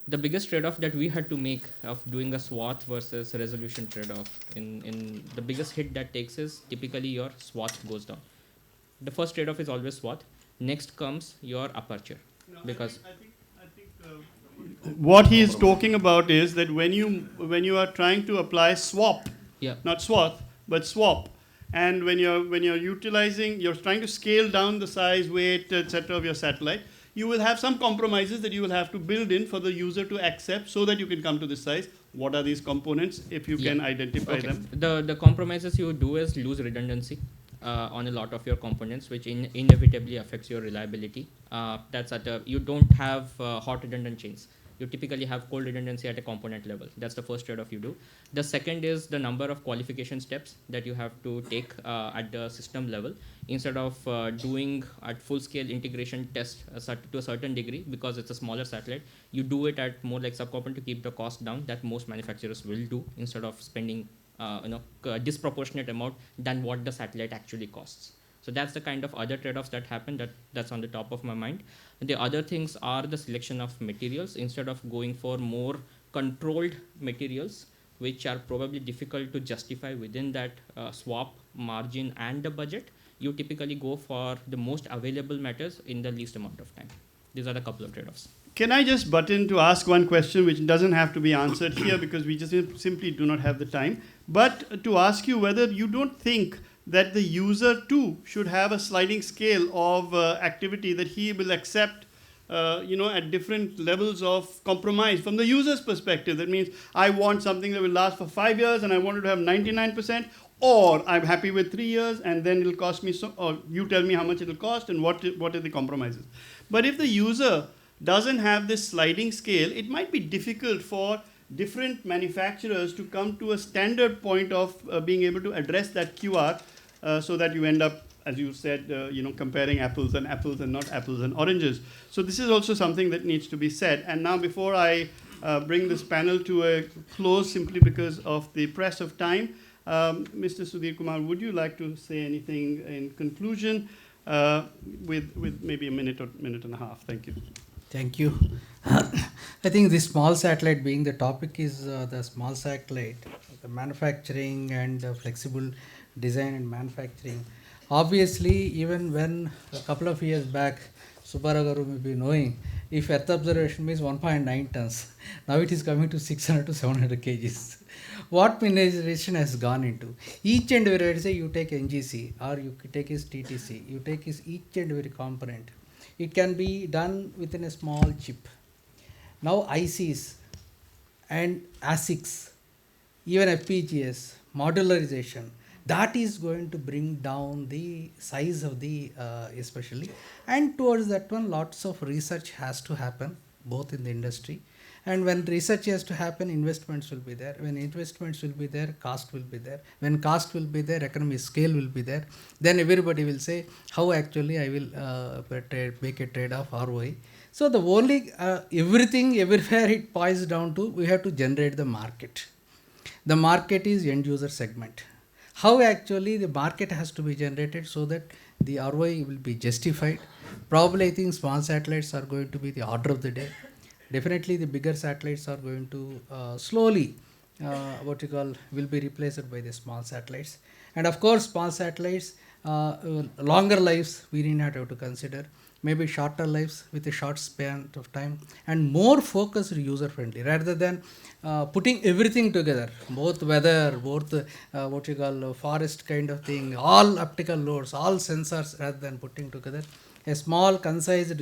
Speaker 4: The biggest trade-off that we had to make of doing a swath versus resolution trade-off, in the biggest hit that takes is typically your swath goes down. The first trade-off is always swath. Next comes your aperture, because
Speaker 2: I think what he is talking about is that when you are trying to apply swap, not swath, but swap, and when you're utilizing, you're trying to scale down the size, weight, etc. of your satellite, you will have some compromises that you will have to build in for the user to accept so that you can come to this size. What are these components, if you can identify them?
Speaker 4: The compromises you do is lose redundancy on a lot of your components, which inevitably affects your reliability. You don't have hot redundant chains. You typically have cold redundancy at a component level. That's the first trade-off you do. The second is the number of qualification steps that you have to take at the system level. Instead of doing at full-scale integration test to a certain degree, because it's a smaller satellite, you do it at more like subcomponent to keep the cost down, that most manufacturers will do, instead of spending a disproportionate amount than what the satellite actually costs. So that's the kind of other trade-offs that happen that's on the top of my mind. The other things are the selection of materials. Instead of going for more controlled materials, which are probably difficult to justify within that swap margin and the budget, you typically go for the most available matters in the least amount of time. These are the couple of trade-offs.
Speaker 2: Can I just butt in to ask one question which doesn't have to be answered here because we just simply do not have the time, but to ask you whether you don't think that the user too should have a sliding scale of activity that he will accept at different levels of compromise from the user's perspective. That means I want something that will last for 5 years and I want it to have 99%, or I'm happy with 3 years and then it'll cost me so, or you tell me how much it'll cost and what are the compromises. But if the user doesn't have this sliding scale, it might be difficult for different manufacturers to come to a standard point of being able to address that QR so that you end up, as you said, comparing apples and not apples and oranges. So this is also something that needs to be said. And now before I bring this panel to a close simply because of the press of time, Mr. Sudheer Kumar, would you like to say anything in conclusion with maybe a minute or minute and a half? Thank you.
Speaker 3: Thank you. I think the small satellite being the topic is the small satellite, the manufacturing and flexible design and manufacturing. Obviously, even when a couple of years back, Subbaragaru may be knowing, if Earth observation means 1.9 tons, now it is coming to 600 to 700 kgs. What miniaturization has gone into? Each and every, say you take NGC or you take his TTC, you take his each and every component. It can be done within a small chip. Now ICs and ASICs, even FPGAs, modularization, that is going to bring down the size of the especially, and towards that one lots of research has to happen both in the industry, and when research has to happen, investments will be there. When investments will be there, cost will be there. When cost will be there, economy scale will be there. Then everybody will say how actually I will make a trade-off ROI. So the only everything everywhere it boils down to, we have to generate the market. The market is end user segment. How actually the market has to be generated so that the ROI will be justified. Probably I think small satellites are going to be the order of the day. Definitely the bigger satellites are going to slowly will be replaced by the small satellites. And of course small satellites, longer lives we need not have to consider. Maybe shorter lives with a short span of time and more focused user friendly rather than putting everything together, both weather, both forest kind of thing, all optical loads, all sensors, rather than putting together a small concise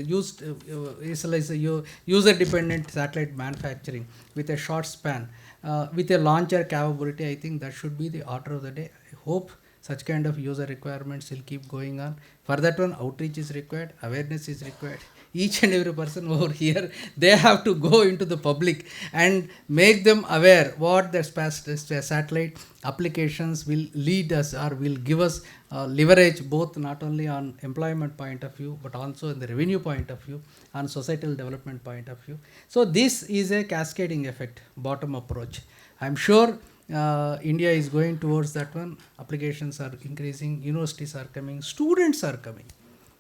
Speaker 3: user dependent satellite manufacturing with a short span with a launcher capability. I think that should be the order of the day. I hope such kind of user requirements will keep going on. For that one, outreach is required, awareness is required. Each and every person over here, they have to go into the public and make them aware what the satellite applications will lead us or will give us leverage, both not only on employment point of view, but also in the revenue point of view, on societal development point of view. So this is a cascading effect, bottom approach. I'm sure India is going towards that one. Applications are increasing, universities are coming, students are coming.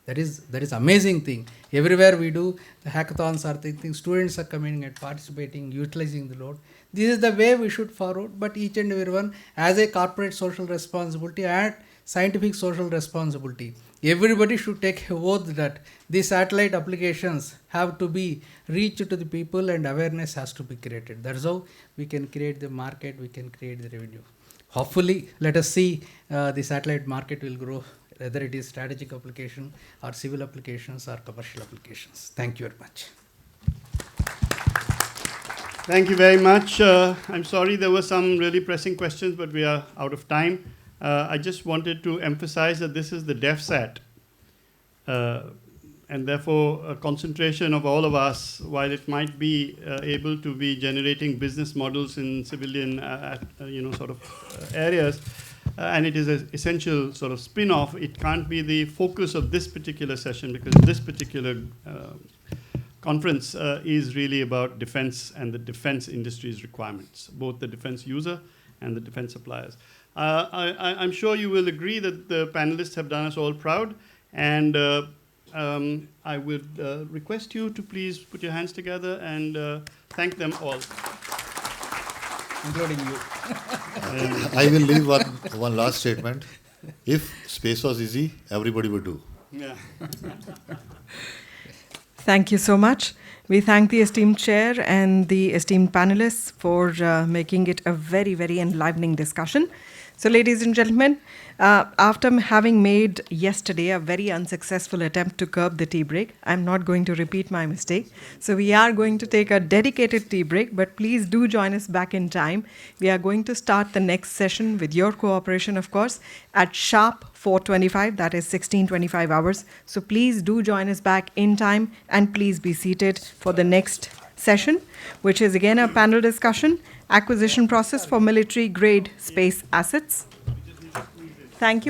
Speaker 3: That is amazing thing. Everywhere we do, the hackathons are thinking, students are coming and participating, utilizing the load. This is the way we should forward, but each and everyone as a corporate social responsibility and scientific social responsibility. Everybody should take a oath that the satellite applications have to be reached to the people and awareness has to be created. That's how we can create the market, we can create the revenue. Hopefully, let us see the satellite market will grow, whether it is strategic application or civil applications or commercial applications. Thank you very much.
Speaker 2: Thank you very much. I'm sorry there were some really pressing questions, but we are out of time. I just wanted to emphasize that this is the DefSat, and therefore a concentration of all of us, while it might be able to be generating business models in civilian areas, and it is an essential sort of spin-off, it can't be the focus of this particular session, because this particular conference is really about defense and the defense industry's requirements, both the defense user and the defense suppliers. I'm sure you will agree that the panelists have done us all proud, and I would request you to please put your hands together and thank them all.
Speaker 3: Including you.
Speaker 7: I will leave one last statement. If space was easy, everybody would do.
Speaker 2: Yeah.
Speaker 1: Thank you so much. We thank the esteemed chair and the esteemed panelists for making it a very, very enlivening discussion. So, ladies and gentlemen, after having made yesterday a very unsuccessful attempt to curb the tea break, I'm not going to repeat my mistake. So, we are going to take a dedicated tea break, but please do join us back in time. We are going to start the next session with your cooperation, of course, at sharp 4:25, that is 16:25 hours. So, please do join us back in time and please be seated for the next session, which is again a panel discussion, acquisition process for military grade space assets. Thank you.